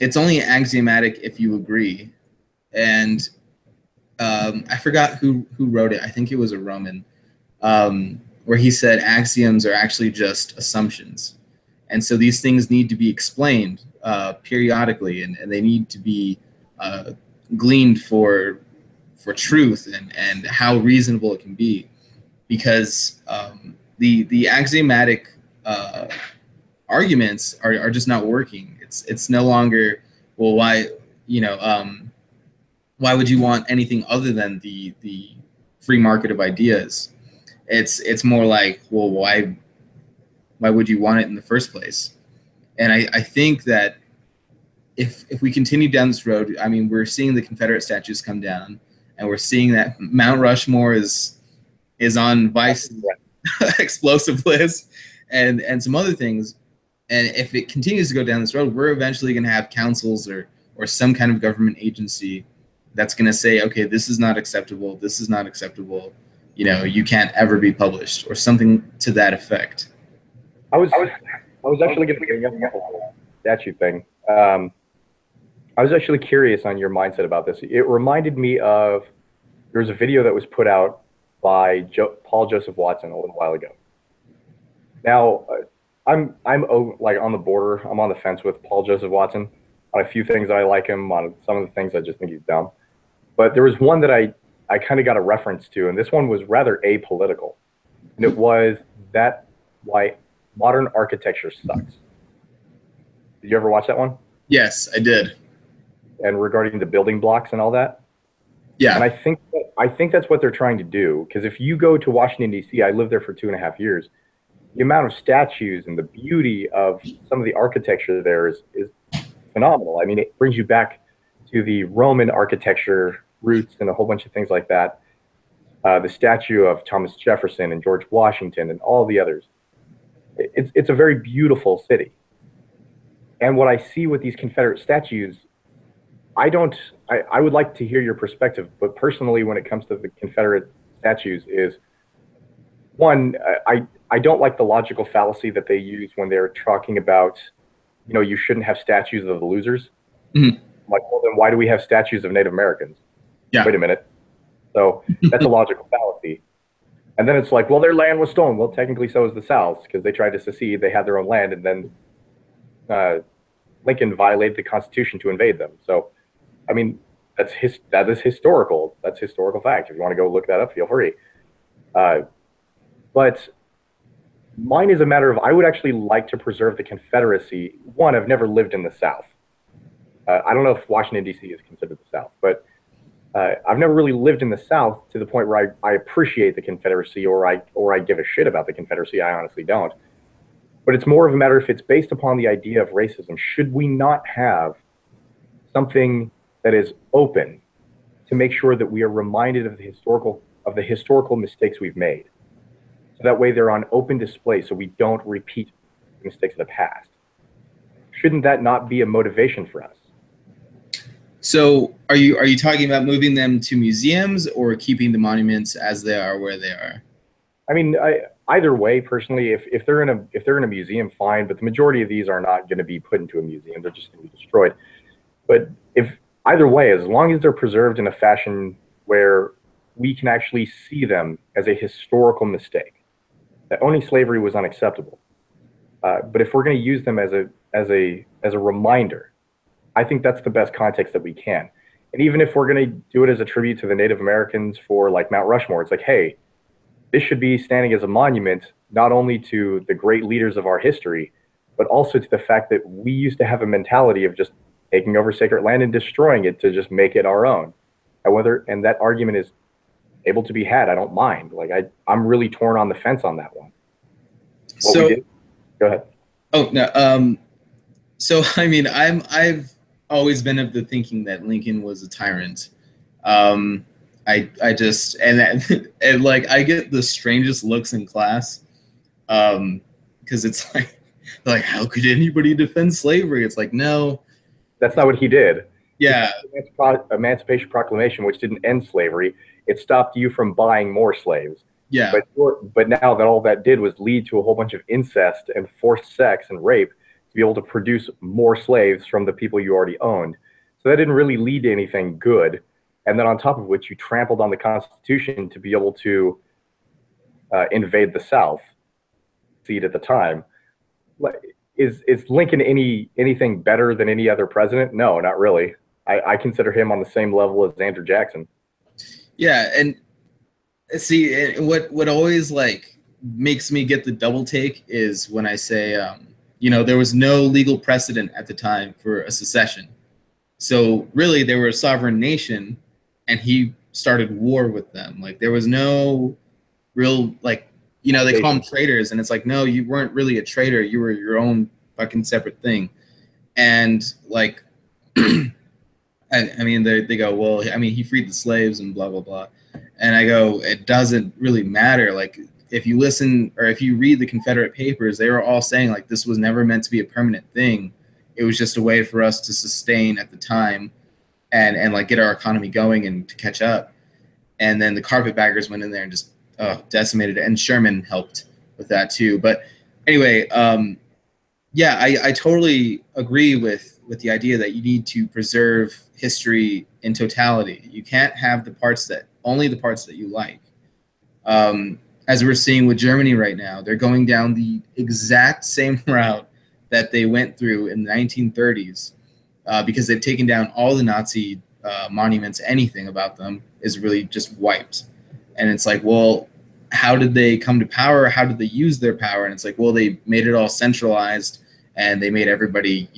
Speaker 1: it's only axiomatic if you agree. And I forgot who wrote it. I think it was a Roman, where he said axioms are actually just assumptions. And so these things need to be explained periodically, and they need to be gleaned for truth and how reasonable it can be, because the axiomatic arguments are just not working. It's no longer, well, why would you want anything other than the free market of ideas? It's more like, well, why would you want it in the first place? And I think that if we continue down this road, I mean, we're seeing the Confederate statues come down, and we're seeing that Mount Rushmore is on Vice's explosive list, and some other things. And if it continues to go down this road, we're eventually going to have councils or some kind of government agency that's going to say, okay, this is not acceptable. This is not acceptable. You can't ever be published, or something to that effect.
Speaker 2: I was actually going to bring up the whole statue thing. I was actually curious on your mindset about this. It reminded me of, there was a video that was put out by Paul Joseph Watson a little while ago. Now, I'm like on the border. I'm on the fence with Paul Joseph Watson. On a few things I like him, on some of the things I just think he's dumb. But there was one that I kind of got a reference to, and this one was rather apolitical. And it was that why modern architecture sucks. Did you ever watch that one?
Speaker 1: Yes, I did.
Speaker 2: And regarding the building blocks and all that?
Speaker 1: Yeah.
Speaker 2: And I think that's what they're trying to do. Because if you go to Washington, D.C., I lived there for 2.5 years, the amount of statues and the beauty of some of the architecture there is phenomenal. I mean, it brings you back to the Roman architecture roots and a whole bunch of things like that. The statue of Thomas Jefferson and George Washington and all the others. It's a very beautiful city. And what I see with these Confederate statues, I would like to hear your perspective, but personally, when it comes to the Confederate statues, is one, I don't like the logical fallacy that they use when they're talking about, you shouldn't have statues of the losers.
Speaker 1: Mm-hmm.
Speaker 2: Like, well, then why do we have statues of Native Americans?
Speaker 1: Yeah.
Speaker 2: Wait a minute. So that's a logical fallacy. And then it's like, well, their land was stolen. Well, technically, so is the South's, because they tried to secede. They had their own land, and then Lincoln violated the Constitution to invade them. So, I mean, that is historical. That's historical fact. If you want to go look that up, feel free. But mine is a matter of, I would actually like to preserve the Confederacy. One, I've never lived in the South. I don't know if Washington, D.C. is considered the South, but I've never really lived in the South to the point where I appreciate the Confederacy or I give a shit about the Confederacy. I honestly don't. But it's more of a matter if it's based upon the idea of racism. Should we not have something that is open to make sure that we are reminded of the historical mistakes we've made? So that way they're on open display, so we don't repeat the mistakes of the past. Shouldn't that not be a motivation for us?
Speaker 1: So are you talking about moving them to museums or keeping the monuments as they are where they are?
Speaker 2: I mean, either way, personally, if they're in a museum, fine. But the majority of these are not going to be put into a museum; they're just going to be destroyed. But if either way, as long as they're preserved in a fashion where we can actually see them as a historical mistake, that owning slavery was unacceptable. But if we're going to use them as a reminder, I think that's the best context that we can. And even if we're going to do it as a tribute to the Native Americans for like Mount Rushmore, it's like, hey, this should be standing as a monument, not only to the great leaders of our history, but also to the fact that we used to have a mentality of just taking over sacred land and destroying it to just make it our own. And that argument is able to be had, I don't mind. Like I'm really torn on the fence on that one. Go ahead.
Speaker 1: Oh no. So I mean, I've always been of the thinking that Lincoln was a tyrant. I just and like I get the strangest looks in class because it's like how could anybody defend slavery? It's like, no,
Speaker 2: That's not what he did.
Speaker 1: yeah,
Speaker 2: The Emancipation Proclamation, which didn't end slavery, it stopped you from buying more slaves.
Speaker 1: yeah,
Speaker 2: But now that all that did was lead to a whole bunch of incest and forced sex and rape to be able to produce more slaves from the people you already owned. So that didn't really lead to anything good. And then on top of which, you trampled on the Constitution to be able to invade the South, seat at the time. Is Lincoln anything better than any other president? No, not really. I consider him on the same level as Andrew Jackson.
Speaker 1: yeah. And see, what always like makes me get the double take is when I say, there was no legal precedent at the time for a secession. So really, they were a sovereign nation, and he started war with them. Like there was no real they call them traitors, and it's like, no, you weren't really a traitor. You were your own fucking separate thing. And like, I mean, they go, well, I mean, he freed the slaves and blah blah blah, and I go, it doesn't really matter. Like if you listen or if you read the Confederate papers, they were all saying like this was never meant to be a permanent thing. It was just a way for us to sustain at the time, and like get our economy going and to catch up. And then the carpetbaggers went in there and just decimated it. And Sherman helped with that too. But anyway, yeah, I totally agree with the idea that you need to preserve history in totality. You can't have only the parts that you like. As we're seeing with Germany right now, they're going down the exact same route that they went through in the 1930s because they've taken down all the Nazi monuments. Anything about them is really just wiped. And it's like, well, how did they come to power? How did they use their power? And it's like, well, they made it all centralized, and they made everybody,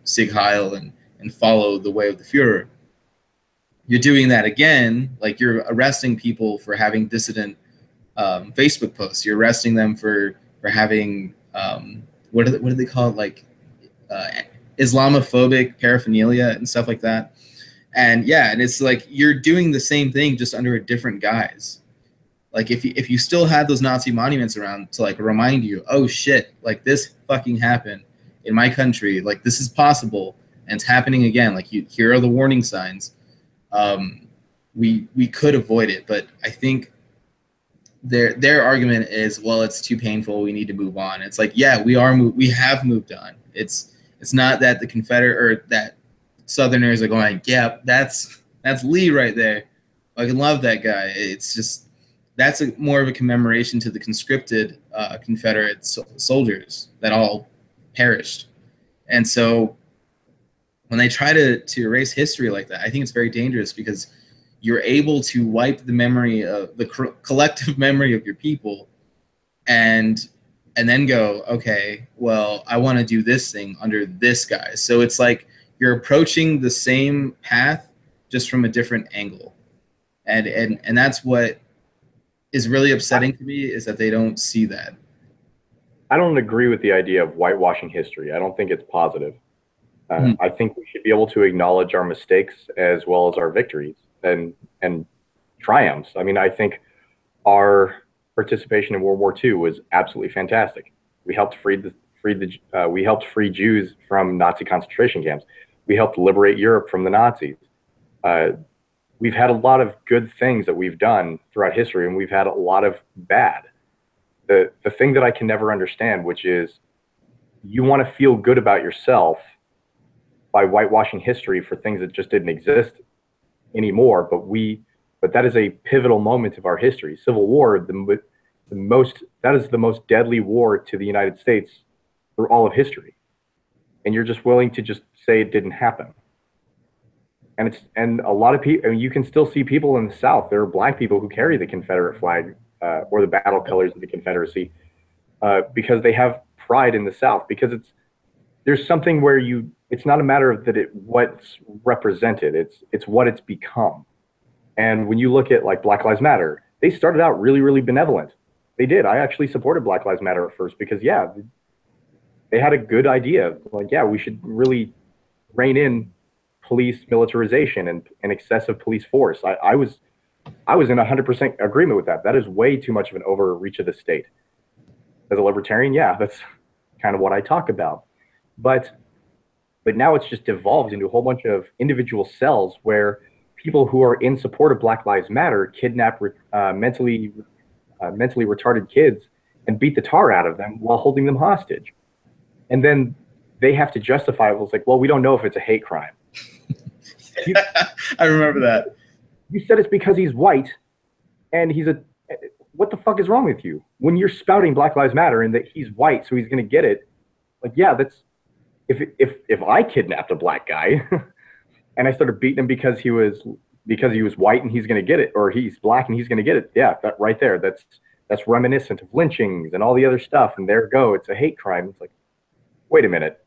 Speaker 1: Sieg Heil and follow the way of the Fuhrer. You're doing that again, like you're arresting people for having dissident Facebook posts. You're arresting them for having what do they call it, like Islamophobic paraphernalia and stuff like that. And yeah, and it's like you're doing the same thing just under a different guise. Like if you still had those Nazi monuments around to like remind you, oh shit, like this fucking happened in my country, like this is possible and it's happening again. Like here are the warning signs. We could avoid it, but I think their argument is, well, it's too painful. We need to move on. It's like, yeah, we have moved on. It's not that the Confederate or that Southerners are going, yeah, that's Lee right there. I can love that guy. It's just that's more of a commemoration to the conscripted Confederate soldiers that all perished. And so when they try to erase history like that, I think it's very dangerous because you're able to wipe the memory of the collective memory of your people and then go, okay, well, I want to do this thing under this guy. So it's like you're approaching the same path just from a different angle. And that's what is really upsetting to me, is that they don't see that.
Speaker 2: I don't agree with the idea of whitewashing history. I don't think it's positive. I think we should be able to acknowledge our mistakes as well as our victories and triumphs. I mean, I think our participation in World War II was absolutely fantastic. We helped we helped free Jews from Nazi concentration camps. We helped liberate Europe from the Nazis. We've had a lot of good things that we've done throughout history, and we've had a lot of bad. The thing that I can never understand, which is you want to feel good about yourself by whitewashing history for things that just didn't exist anymore. But that is a pivotal moment of our history. Civil War, that is the most deadly war to the United States through all of history. And you're just willing to just say it didn't happen. And a lot of people, you can still see people in the South. There are black people who carry the Confederate flag or the battle colors of the Confederacy because they have pride in the South. Because there's something where it's not a matter of what's represented. It's what it's become. And when you look at like Black Lives Matter, they started out really, really benevolent. They did. I actually supported Black Lives Matter at first because they had a good idea. Like, yeah, we should really rein in police militarization and excessive police force. I was in 100% agreement with that. That is way too much of an overreach of the state. As a libertarian, yeah, kind of what I talk about. But now it's just evolved into a whole bunch of individual cells where people who are in support of Black Lives Matter kidnap mentally retarded kids and beat the tar out of them while holding them hostage. And then they have to justify it. It's like, well, we don't know if it's a hate crime.
Speaker 1: I remember that.
Speaker 2: You said it's because he's white and he's a. What the fuck is wrong with you? When you're spouting Black Lives Matter and that he's white, so he's going to get it. Like, yeah, that's if I kidnapped a black guy and I started beating him because he was white and he's going to get it, or he's black and he's going to get it. Yeah, that right there. That's reminiscent of lynchings and all the other stuff. And there you go. It's a hate crime. It's like, wait a minute.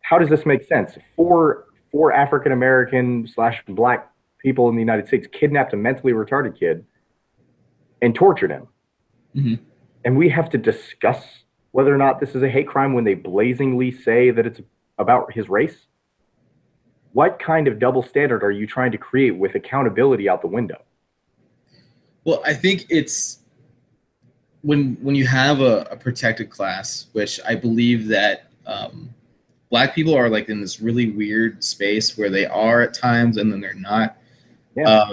Speaker 2: How does this make sense? Four African American / black people in the United States kidnapped a mentally retarded kid and tortured him.
Speaker 1: Mm-hmm.
Speaker 2: And we have to discuss whether or not this is a hate crime when they blazingly say that it's about his race. What kind of double standard are you trying to create with accountability out the window?
Speaker 1: Well, I think it's when you have a protected class, which I believe that black people are like in this really weird space where they are at times and then they're not.
Speaker 2: Yeah.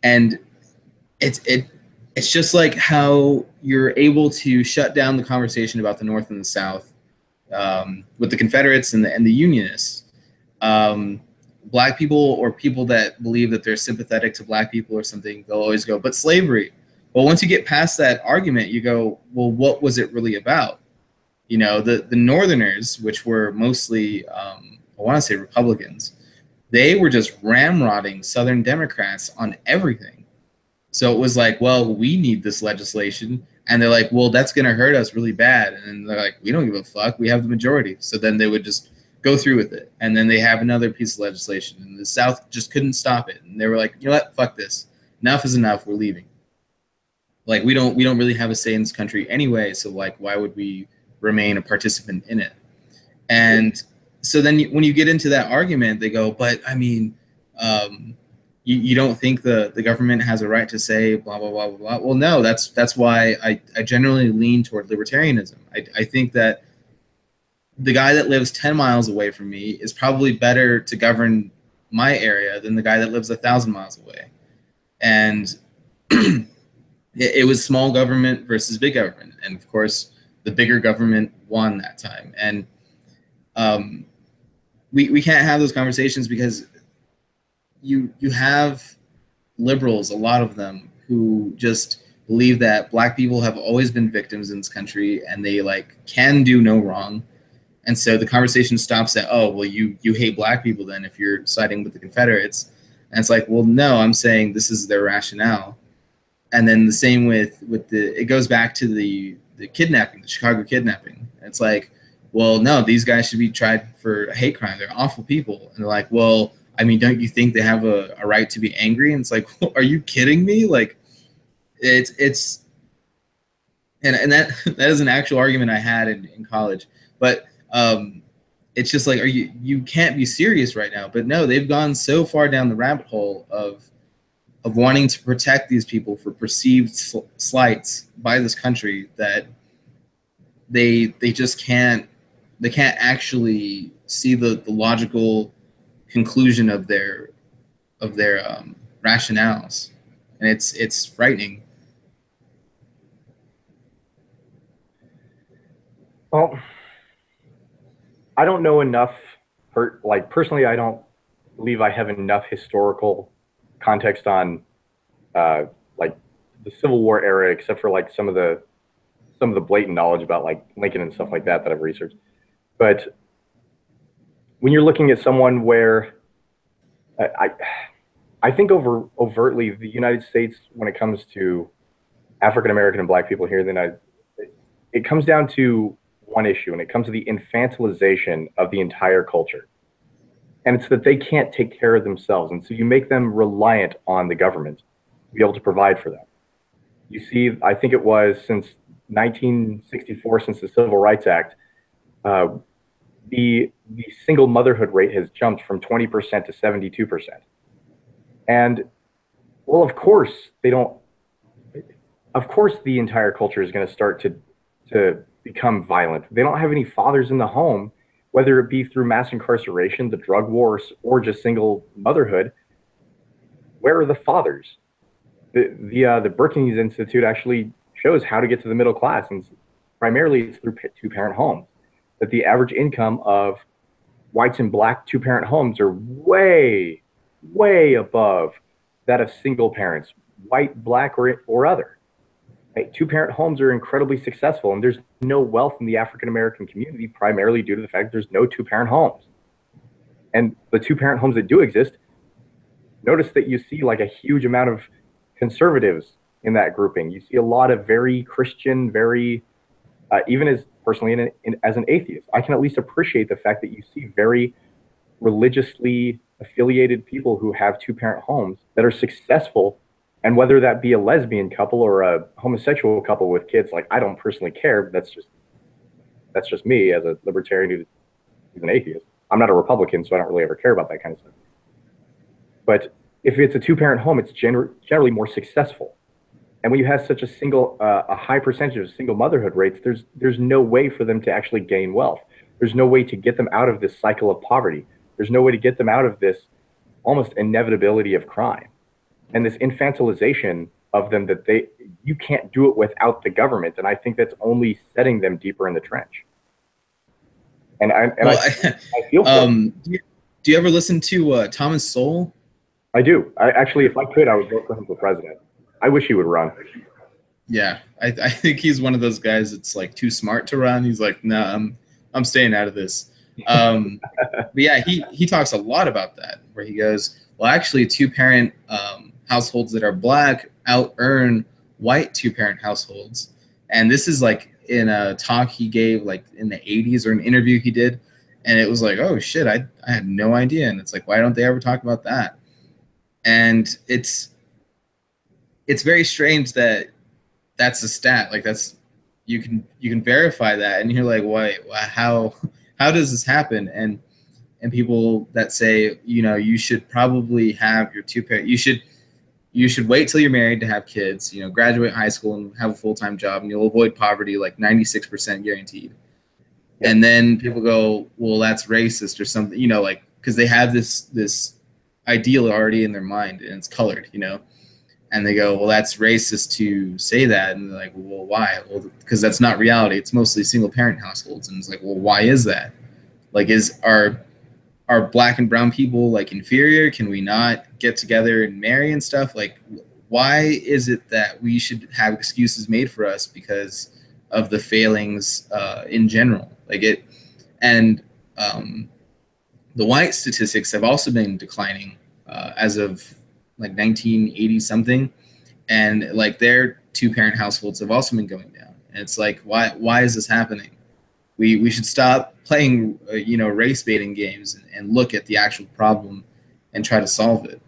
Speaker 1: And it's just like how you're able to shut down the conversation about the North and the South with the Confederates and the Unionists. Black people or people that believe that they're sympathetic to black people or something, they'll always go, but slavery. Well, once you get past that argument, you go, well, what was it really about? You know, the Northerners, which were mostly, I want to say Republicans, they were just ramrodding Southern Democrats on everything. So it was like, well, we need this legislation. And they're like, well, that's going to hurt us really bad. And they're like, we don't give a fuck. We have the majority. So then they would just go through with it. And then they have another piece of legislation. And the South just couldn't stop it. And they were like, you know what? Fuck this. Enough is enough. We're leaving. Like, we don't really have a say in this country anyway. So, like, why would we remain a participant in it? And so then when you get into that argument, they go, but I mean, you don't think the government has a right to say blah, blah, blah, blah, blah. Well, no, that's why I generally lean toward libertarianism. I think that the guy that lives 10 miles away from me is probably better to govern my area than the guy that lives 1,000 miles away. And it was small government versus big government. And of course, the bigger government won that time. And we can't have those conversations because you have liberals, a lot of them, who just believe that black people have always been victims in this country and they like can do no wrong. And so the conversation stops at, oh, well, you hate black people then if you're siding with the Confederates. And it's like, well, no, I'm saying this is their rationale. And then the same with it goes back to the kidnapping, the Chicago kidnapping. It's like, well, no, these guys should be tried for a hate crime. They're awful people. And they're like, well, I mean, don't you think they have a right to be angry? And it's like, well, are you kidding me? Like, it's and that is an actual argument I had in college. But it's just like, you can't be serious right now. But no, they've gone so far down the rabbit hole of wanting to protect these people for perceived slights by this country that they just can't actually see the logical conclusion of their rationales, and it's frightening.
Speaker 2: Well, I don't know enough. Personally, I don't believe I have enough historical context on like the Civil War era, except for like some of the blatant knowledge about like Lincoln and stuff like that I've researched. But when you're looking at someone where I think overtly the United States, when it comes to African American and black people here in the United States, it comes down to one issue, and it comes to the infantilization of the entire culture. And it's that they can't take care of themselves. And so you make them reliant on the government to be able to provide for them. You see, I think it was since 1964, since the Civil Rights Act, the single motherhood rate has jumped from 20% to 72%. And well, of course, the entire culture is going to start to become violent. They don't have any fathers in the home, whether it be through mass incarceration, the drug wars, or just single motherhood. Where are the fathers? The Brookings Institute actually shows how to get to the middle class, and primarily it's through two-parent homes. That the average income of whites and black two-parent homes are way, way above that of single parents, white, black, or other. Right? Two-parent homes are incredibly successful, and there's no wealth in the African-American community, primarily due to the fact that there's no two-parent homes. And the two-parent homes that do exist, notice that you see like a huge amount of conservatives in that grouping. You see a lot of very Christian, very, even as personally as an atheist, I can at least appreciate the fact that you see very religiously affiliated people who have two-parent homes that are successful. And whether that be a lesbian couple or a homosexual couple with kids, like, I don't personally care. That's just me as a libertarian who's an atheist. I'm not a Republican, so I don't really ever care about that kind of stuff. But if it's a two-parent home, it's generally more successful. And when you have such a high percentage of single motherhood rates, there's no way for them to actually gain wealth. There's no way to get them out of this cycle of poverty. There's no way to get them out of this almost inevitability of crime. And this infantilization of them that you can't do it without the government. And I think that's only setting them deeper in the trench. And I feel
Speaker 1: do you ever listen to Thomas Sowell?
Speaker 2: I do. Actually, if I could, I would vote for him for president. I wish he would run.
Speaker 1: Yeah, I think he's one of those guys that's like too smart to run. He's like, nah, I'm staying out of this. But yeah, he talks a lot about that, where he goes, well, actually, two-parent households that are black out-earn white two-parent households. And this is like in a talk he gave like in the 80s, or an interview he did. And it was like, oh shit, I had no idea. And it's like, why don't they ever talk about that? And it's very strange that that's a stat. Like, that's, you can verify that, and you're like, why, how does this happen? And people that say, you should probably have your two-parent, you should wait till you're married to have kids, graduate high school and have a full-time job, and you'll avoid poverty like 96% guaranteed. Yeah. And then people go, well, that's racist or something, like, because they have this ideal already in their mind, and it's colored, and they go, well, that's racist to say that. And they're like, well, why? Well, because that's not reality. It's mostly single parent households. And it's like, well, why is that? Like, are black and brown people like inferior? Can we not get together and marry and stuff? Like, why is it that we should have excuses made for us because of the failings in general? And the white statistics have also been declining as of like 1980 something, and like their two-parent households have also been going down. And it's like, why is this happening? We should stop playing race baiting games and look at the actual problem and try to solve it.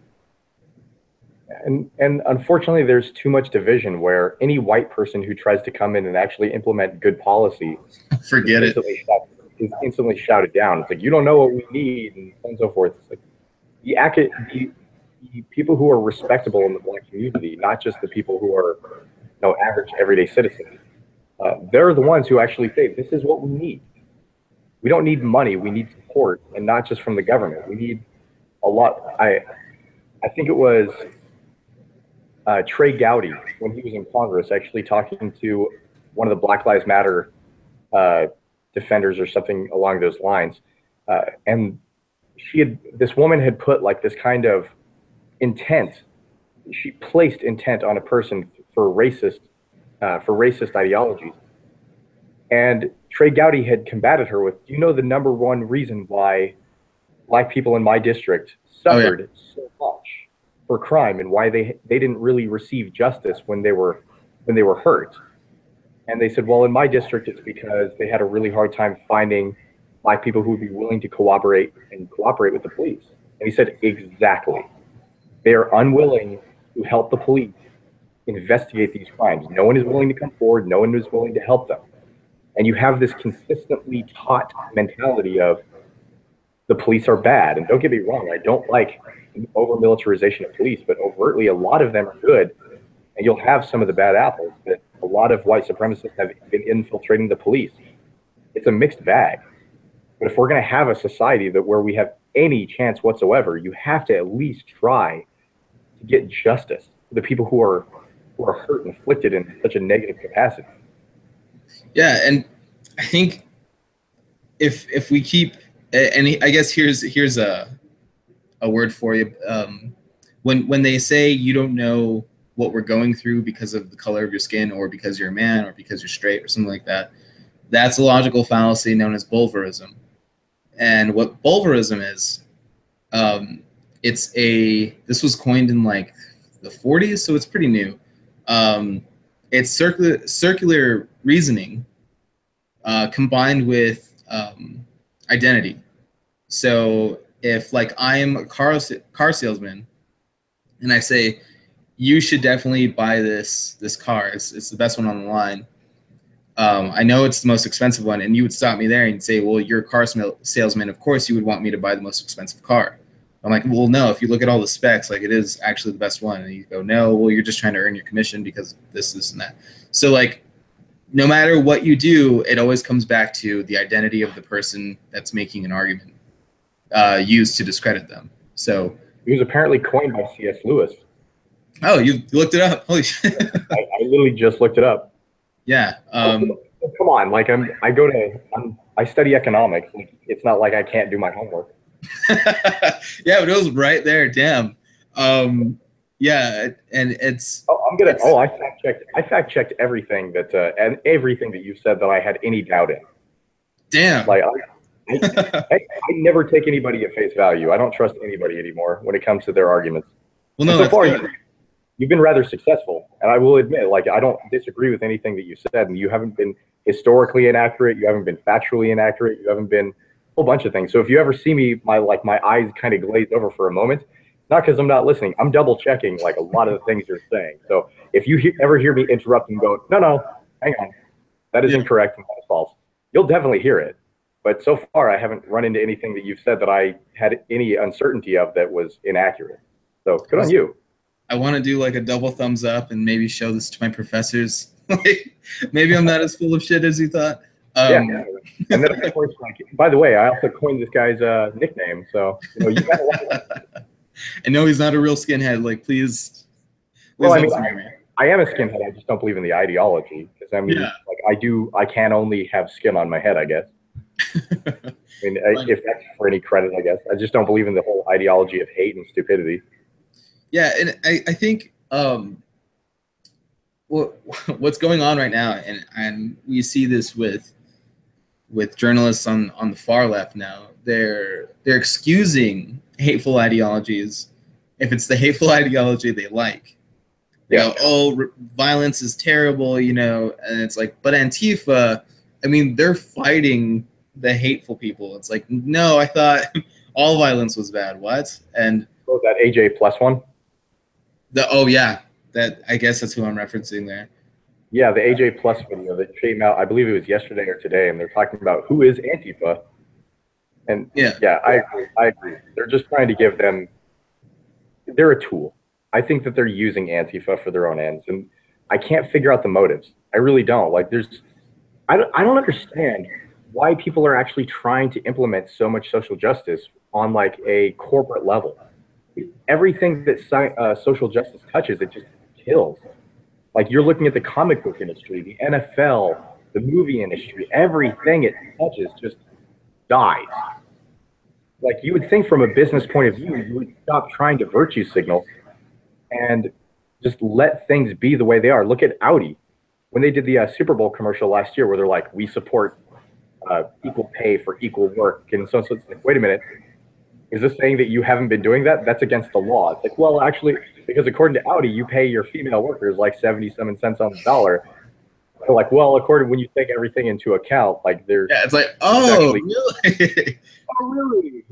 Speaker 2: And unfortunately, there's too much division where any white person who tries to come in and actually implement good policy
Speaker 1: forget it
Speaker 2: is instantly shouted down. It's like, you don't know what we need, and so on and so forth. It's like the people who are respectable in the black community, not just the people who are average everyday citizens, they're the ones who actually say, this is what we need. We don't need money, we need support, and not just from the government. We need a lot. I think it was Trey Gowdy, when he was in Congress, actually talking to one of the Black Lives Matter defenders or something along those lines, and this woman had put like this kind of intent. She placed intent on a person for racist ideologies. And Trey Gowdy had combated her with, do you know the number one reason why black people in my district suffered so much for crime, and why they didn't really receive justice when they were hurt? And they said, well, in my district, it's because they had a really hard time finding black people who would be willing to cooperate with the police. And he said, exactly. They are unwilling to help the police investigate these crimes. No one is willing to come forward. No one is willing to help them. And you have this consistently taught mentality of the police are bad. And don't get me wrong, I don't like over-militarization of police, but overtly, a lot of them are good. And you'll have some of the bad apples, but a lot of white supremacists have been infiltrating the police. It's a mixed bag. But if we're going to have a society where we have any chance whatsoever, you have to at least try to get justice for the people who are hurt and afflicted in such a negative capacity.
Speaker 1: Yeah, and I think if we keep, and I guess here's a word for you. When they say you don't know what we're going through because of the color of your skin, or because you're a man, or because you're straight, or something like that, that's a logical fallacy known as Bulverism. And what Bulverism is, this was coined in like the 40s, so it's pretty new. It's circular reasoning combined with identity. So if like I am a car salesman, and I say you should definitely buy this car, it's the best one on the line. I know it's the most expensive one, and you would stop me there and say, well, you're a car salesman. Of course you would want me to buy the most expensive car. I'm like, well, no, if you look at all the specs, like it is actually the best one. And you go, no, well, you're just trying to earn your commission because this, and that. So like, no matter what you do, it always comes back to the identity of the person that's making an argument used to discredit them. So
Speaker 2: it was apparently coined by C.S. Lewis.
Speaker 1: Oh, you looked it up? Holy shit.
Speaker 2: I literally just looked it up.
Speaker 1: Yeah.
Speaker 2: Come on, like I study economics. Like, it's not like I can't do my homework.
Speaker 1: Yeah, but it was right there. Damn. Yeah, and it's.
Speaker 2: Oh, I fact checked everything and everything that you said that I had any doubt in.
Speaker 1: Damn.
Speaker 2: Like I never take anybody at face value. I don't trust anybody anymore when it comes to their arguments.
Speaker 1: Well, no,
Speaker 2: so far you've been rather successful, and I will admit, like, I don't disagree with anything that you said, and you haven't been historically inaccurate, you haven't been factually inaccurate, you haven't been a whole bunch of things. So if you ever see me, my eyes kind of glaze over for a moment, it's not because I'm not listening. I'm double checking like a lot of the things you're saying. So if you ever hear me interrupt and go, no, hang on, that is incorrect and that is false, you'll definitely hear it. But so far, I haven't run into anything that you've said that I had any uncertainty of that was inaccurate. So good on you.
Speaker 1: I want to do like a double thumbs up and maybe show this to my professors. Like, maybe I'm not as full of shit as you thought.
Speaker 2: Yeah. And then of course, like, by the way, I also coined this guy's nickname. So you got
Speaker 1: I know he's not a real skinhead. Like, please.
Speaker 2: Well, I mean, I am a skinhead. I just don't believe in the ideology, because I mean, like I can only have skin on my head, I guess. I mean, if that's for any credit, I guess. I just don't believe in the whole ideology of hate and stupidity.
Speaker 1: Yeah, and I think what's going on right now, and we see this with journalists on the far left now, they're excusing hateful ideologies if it's the hateful ideology they like. You know, violence is terrible, and it's like, but Antifa, I mean, they're fighting the hateful people. It's like, no, I thought all violence was bad. What? And
Speaker 2: that AJ Plus one?
Speaker 1: I guess that's who I'm referencing there.
Speaker 2: Yeah, the AJ Plus video that came out, I believe it was yesterday or today, and they're talking about who is Antifa. And I agree. They're just trying to give them, they're a tool. I think that they're using Antifa for their own ends, and I can't figure out the motives. I really don't. Like, I don't understand why people are actually trying to implement so much social justice on like a corporate level. Everything that social justice touches, it just kills. Like, you're looking at the comic book industry, the NFL, the movie industry, everything it touches just dies. Like, you would think from a business point of view, you would stop trying to virtue signal and just let things be the way they are. Look at Audi. When they did the Super Bowl commercial last year where they're like, we support equal pay for equal work. And so it's like, wait a minute. Is this saying that you haven't been doing that? That's against the law. It's like, well, actually, because according to Audi, you pay your female workers like 77 cents on the dollar. They're like, well, according when you take everything into account, like there's
Speaker 1: it's like, oh, actually, really?
Speaker 2: Oh, really?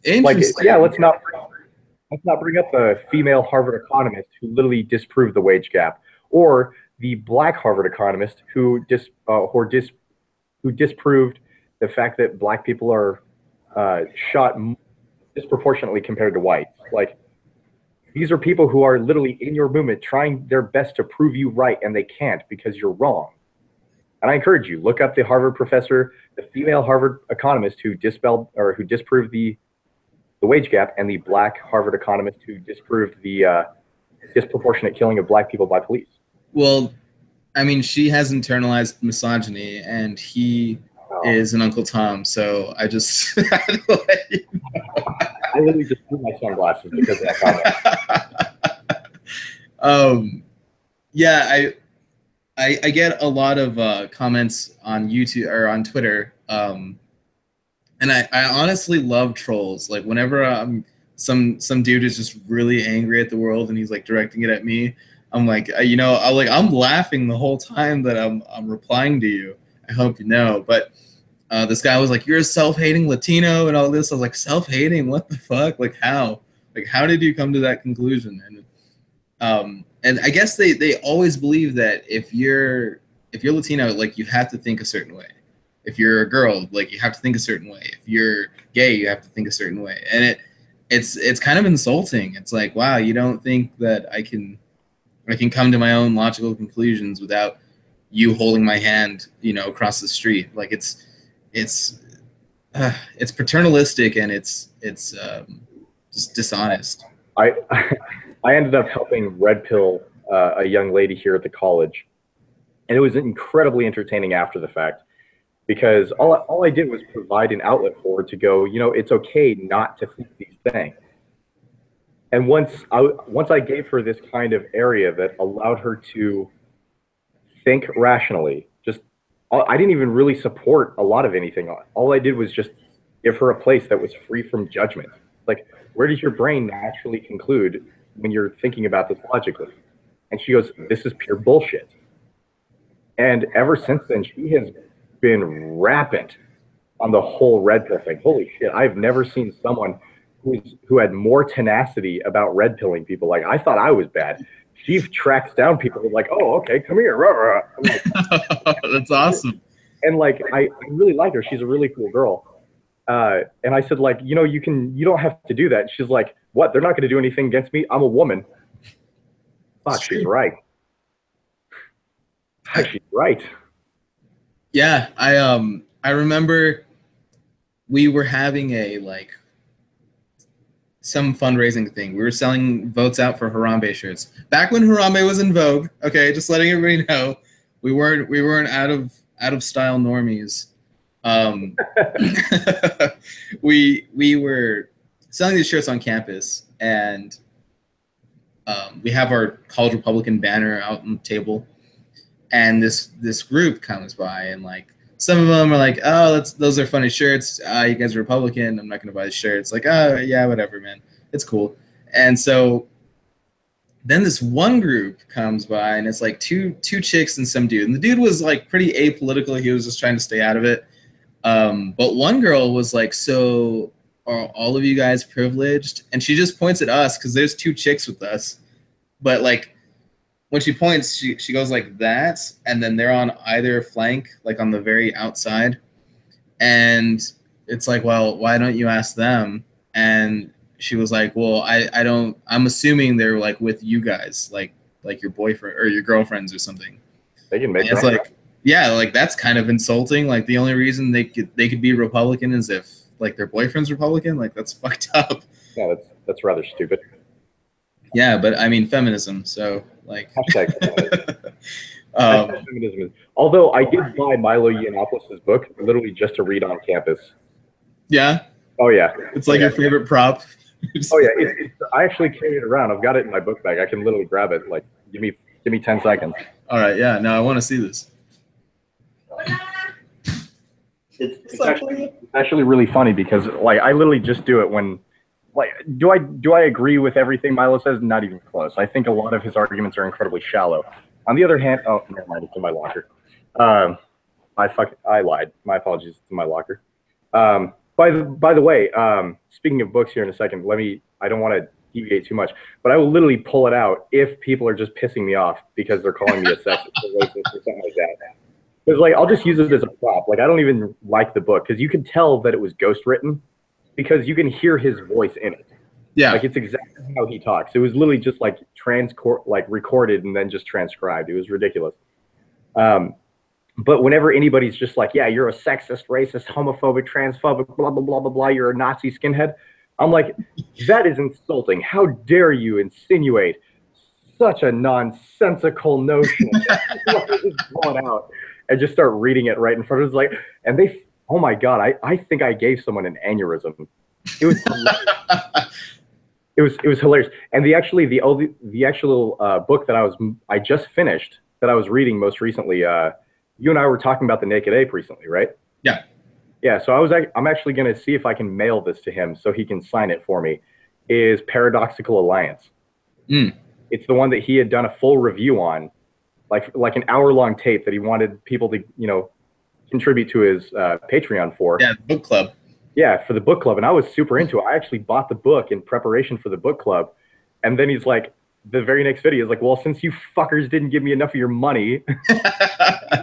Speaker 1: Interesting.
Speaker 2: Like, yeah, let's not bring up the female Harvard economist who literally disproved the wage gap, or the black Harvard economist who disproved the fact that black people are shot disproportionately compared to whites. Like, These are people who are literally in your movement trying their best to prove you right, and they can't because you're wrong. And I encourage you, look up the Harvard professor, the female Harvard economist who disproved the wage gap, and the black Harvard economist who disproved the disproportionate killing of black people by police.
Speaker 1: Well, I mean, she has internalized misogyny, and he is an Uncle Tom. So I just had to let you know.
Speaker 2: I literally just threw my sunglasses because of that comment.
Speaker 1: Yeah, I get a lot of comments on YouTube or on Twitter, and I honestly love trolls. Like whenever some dude is just really angry at the world and he's like directing it at me, I'm like, I'm laughing the whole time that I'm replying to you. I hope you know. But this guy was like, "You're a self-hating Latino," and all this. I was like, "Self-hating? What the fuck? Like how? Like how did you come to that conclusion?" And I guess they always believe that if you're Latino, like you have to think a certain way. If you're a girl, like you have to think a certain way. If you're gay, you have to think a certain way. And it's kind of insulting. It's like, wow, you don't think that I can come to my own logical conclusions without you holding my hand, across the street. Like it's paternalistic, and it's just dishonest.
Speaker 2: I ended up helping red pill a young lady here at the college, and it was incredibly entertaining after the fact, because all I did was provide an outlet for her to go, it's okay not to think these things. And once I gave her this kind of area that allowed her to think rationally, I didn't even really support a lot of anything. All I did was just give her a place that was free from judgment. Like, where does your brain naturally conclude when you're thinking about this logically? And she goes, "This is pure bullshit." And ever since then, she has been rampant on the whole red pill thing. Holy shit, I've never seen someone who had more tenacity about red pilling people. Like, I thought I was bad. She tracks down people who are like, "Oh, okay, come here." I'm like,
Speaker 1: that's awesome.
Speaker 2: And like, I really like her. She's a really cool girl. And I said, like, you don't have to do that. And she's like, "What? They're not going to do anything against me. I'm a woman." Fuck, she's right. She's right.
Speaker 1: Yeah, I remember we were having some fundraising thing. We were selling votes out for Harambe shirts. Back when Harambe was in vogue, okay, just letting everybody know, we weren't out of style normies. We were selling these shirts on campus, and we have our college Republican banner out on the table, and this group comes by, and like some of them are like, "Oh, those are funny shirts. You guys are Republican. I'm not gonna buy the shirts." Like, "Oh yeah, whatever, man. It's cool." And so then this one group comes by, and it's like two chicks and some dude, and the dude was like pretty apolitical. He was just trying to stay out of it. But one girl was like, "So are all of you guys privileged?" And she just points at us because there's two chicks with us. But like when she points, she goes like that, and then they're on either flank, like on the very outside. And it's like, "Well, why don't you ask them?" And she was like, "Well, I don't. I'm assuming they're like with you guys, like your boyfriend or your girlfriends or something."
Speaker 2: They can make.
Speaker 1: It's like, yeah, like that's kind of insulting. Like the only reason they could be Republican is if like their boyfriend's Republican. Like that's fucked up.
Speaker 2: Yeah, that's rather stupid.
Speaker 1: Yeah, but I mean feminism. So like.
Speaker 2: Hashtag feminism. Although I did buy Milo Yiannopoulos' book literally just to read on campus.
Speaker 1: Yeah.
Speaker 2: Oh yeah.
Speaker 1: It's like your favorite prop.
Speaker 2: Oh yeah. I actually carry it around. I've got it in my book bag. I can literally grab it. Like, give me 10 seconds.
Speaker 1: All right. Yeah. No, I want to see this.
Speaker 2: It's actually really funny because like I literally just do it when like do I agree with everything Milo says? Not even close. I think a lot of his arguments are incredibly shallow. On the other hand, oh never mind, it's in my locker. I lied. My apologies, it's in my locker. By the way, speaking of books here in a second, I don't want to deviate too much, but I will literally pull it out if people are just pissing me off because they're calling me a sexist or racist or something like that. Because like I'll just use it as a prop. Like I don't even like the book because you can tell that it was ghost written because you can hear his voice in it.
Speaker 1: Yeah.
Speaker 2: Like it's exactly how he talks. It was literally just like recorded and then just transcribed. It was ridiculous. But whenever anybody's just like, yeah, you're a sexist, racist, homophobic, transphobic, blah, blah, blah, blah, blah, you're a Nazi skinhead, I'm like, that is insulting. How dare you insinuate such a nonsensical notion? Just blow it out and just start reading it right in front of us. Like, and they, oh my God, I think I gave someone an aneurysm. It was it was hilarious. And the actual book that I just finished that I was reading most recently, you and I were talking about the Naked Ape recently, right?
Speaker 1: Yeah.
Speaker 2: Yeah. So I'm actually going to see if I can mail this to him so he can sign it for me. Is Paradoxical Alliance. It's the one that he had done a full review on, like an hour-long tape that he wanted people to, contribute to his Patreon for.
Speaker 1: Yeah, book club.
Speaker 2: Yeah, for the book club. And I was super into it. I actually bought the book in preparation for the book club. And then he's like, the very next video is like, well, since you fuckers didn't give me enough of your money,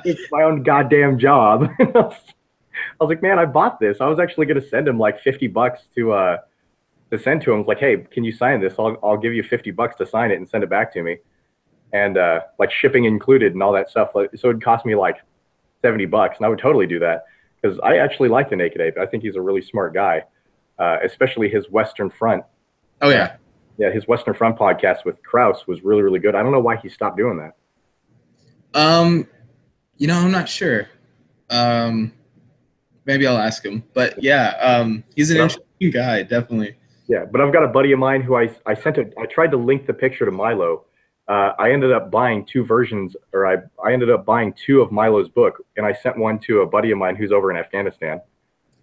Speaker 2: it's my own goddamn job. I was like, man, I bought this. I was actually going to send him like $50 to send to him. I was like, hey, can you sign this? I'll give you $50 to sign it and send it back to me. And like shipping included and all that stuff. So it'd cost me like $70, and I would totally do that because I actually like the Naked Ape. I think he's a really smart guy, especially his Western Front.
Speaker 1: Oh yeah.
Speaker 2: Yeah, his Western Front podcast with Krause was really, really good. I don't know why he stopped doing that.
Speaker 1: I'm not sure. Maybe I'll ask him. But yeah, he's an interesting guy, definitely.
Speaker 2: Yeah, but I've got a buddy of mine who I tried to link the picture to Milo. I ended up buying two versions, or I ended up buying two of Milo's book, and I sent one to a buddy of mine who's over in Afghanistan.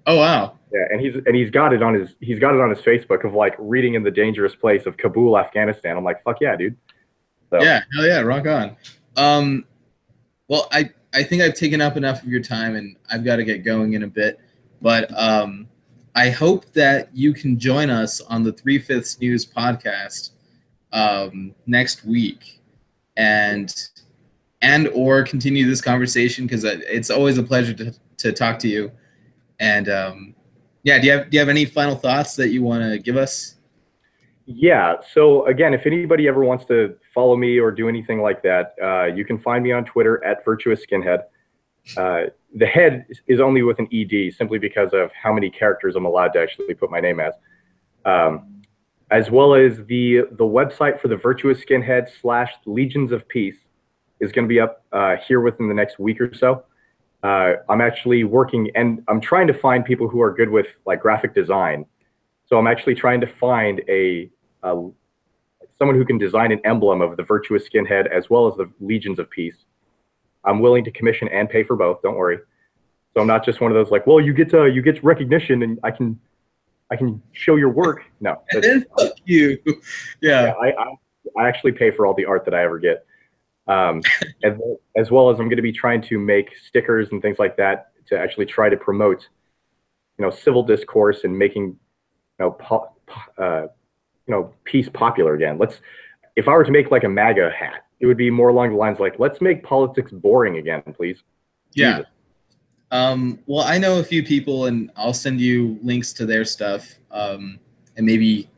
Speaker 1: Oh wow.
Speaker 2: Yeah, and he's got it on his Facebook of like reading in the dangerous place of Kabul, Afghanistan. I'm like, fuck yeah, dude.
Speaker 1: So. Yeah, hell yeah, rock on. Well, I think I've taken up enough of your time, and I've got to get going in a bit. But I hope that you can join us on the 3/5 News podcast next week, and or continue this conversation because it's always a pleasure to talk to you. And yeah, do you have any final thoughts that you want to give us?
Speaker 2: Yeah. So again, if anybody ever wants to follow me or do anything like that, you can find me on Twitter at Virtuous Skinhead. The head is only with an ED simply because of how many characters I'm allowed to actually put my name as well as the website for the Virtuous Skinhead / Legions of Peace is going to be up here within the next week or so. I'm actually working, and I'm trying to find people who are good with like graphic design. So I'm actually trying to find someone who can design an emblem of the Virtuous Skinhead as well as the Legions of Peace. I'm willing to commission and pay for both. Don't worry. So I'm not just one of those like, well, you get recognition and I can show your work. No.
Speaker 1: Fuck you. Yeah.
Speaker 2: I actually pay for all the art that I ever get. As well as I'm going to be trying to make stickers and things like that to actually try to promote, civil discourse and making, peace popular again. If I were to make like a MAGA hat, it would be more along the lines like, let's make politics boring again, please.
Speaker 1: Yeah. Jesus. Well, I know a few people, and I'll send you links to their stuff, and maybe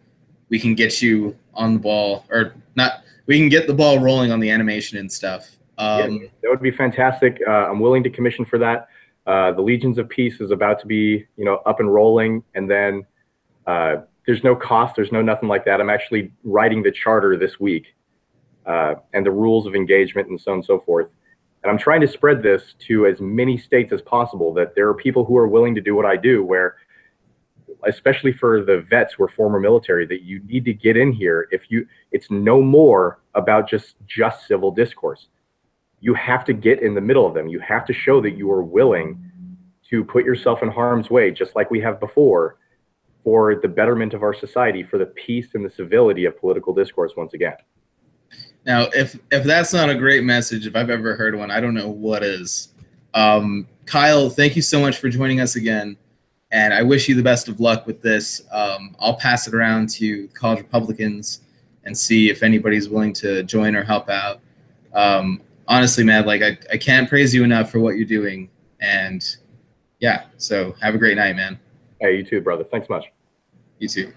Speaker 1: we can get you on the ball, or not. We can get the ball rolling on the animation and stuff.
Speaker 2: Yeah, that would be fantastic. I'm willing to commission for that. The Legions of Peace is about to be, up and rolling, and then there's no cost, there's no nothing like that. I'm actually writing the charter this week, and the rules of engagement and so on and so forth. And I'm trying to spread this to as many states as possible, that there are people who are willing to do what I do, where, especially for the vets who are former military, that you need to get in here. It's no more about just civil discourse. You have to get in the middle of them. You have to show that you are willing to put yourself in harm's way, just like we have before, for the betterment of our society, for the peace and the civility of political discourse once again.
Speaker 1: Now, if that's not a great message, if I've ever heard one, I don't know what is. Kyle, thank you so much for joining us again. And I wish you the best of luck with this. I'll pass it around to college Republicans and see if anybody's willing to join or help out. Honestly, man, like I can't praise you enough for what you're doing. And yeah, so have a great night, man.
Speaker 2: Hey, you too, brother. Thanks much.
Speaker 1: You too.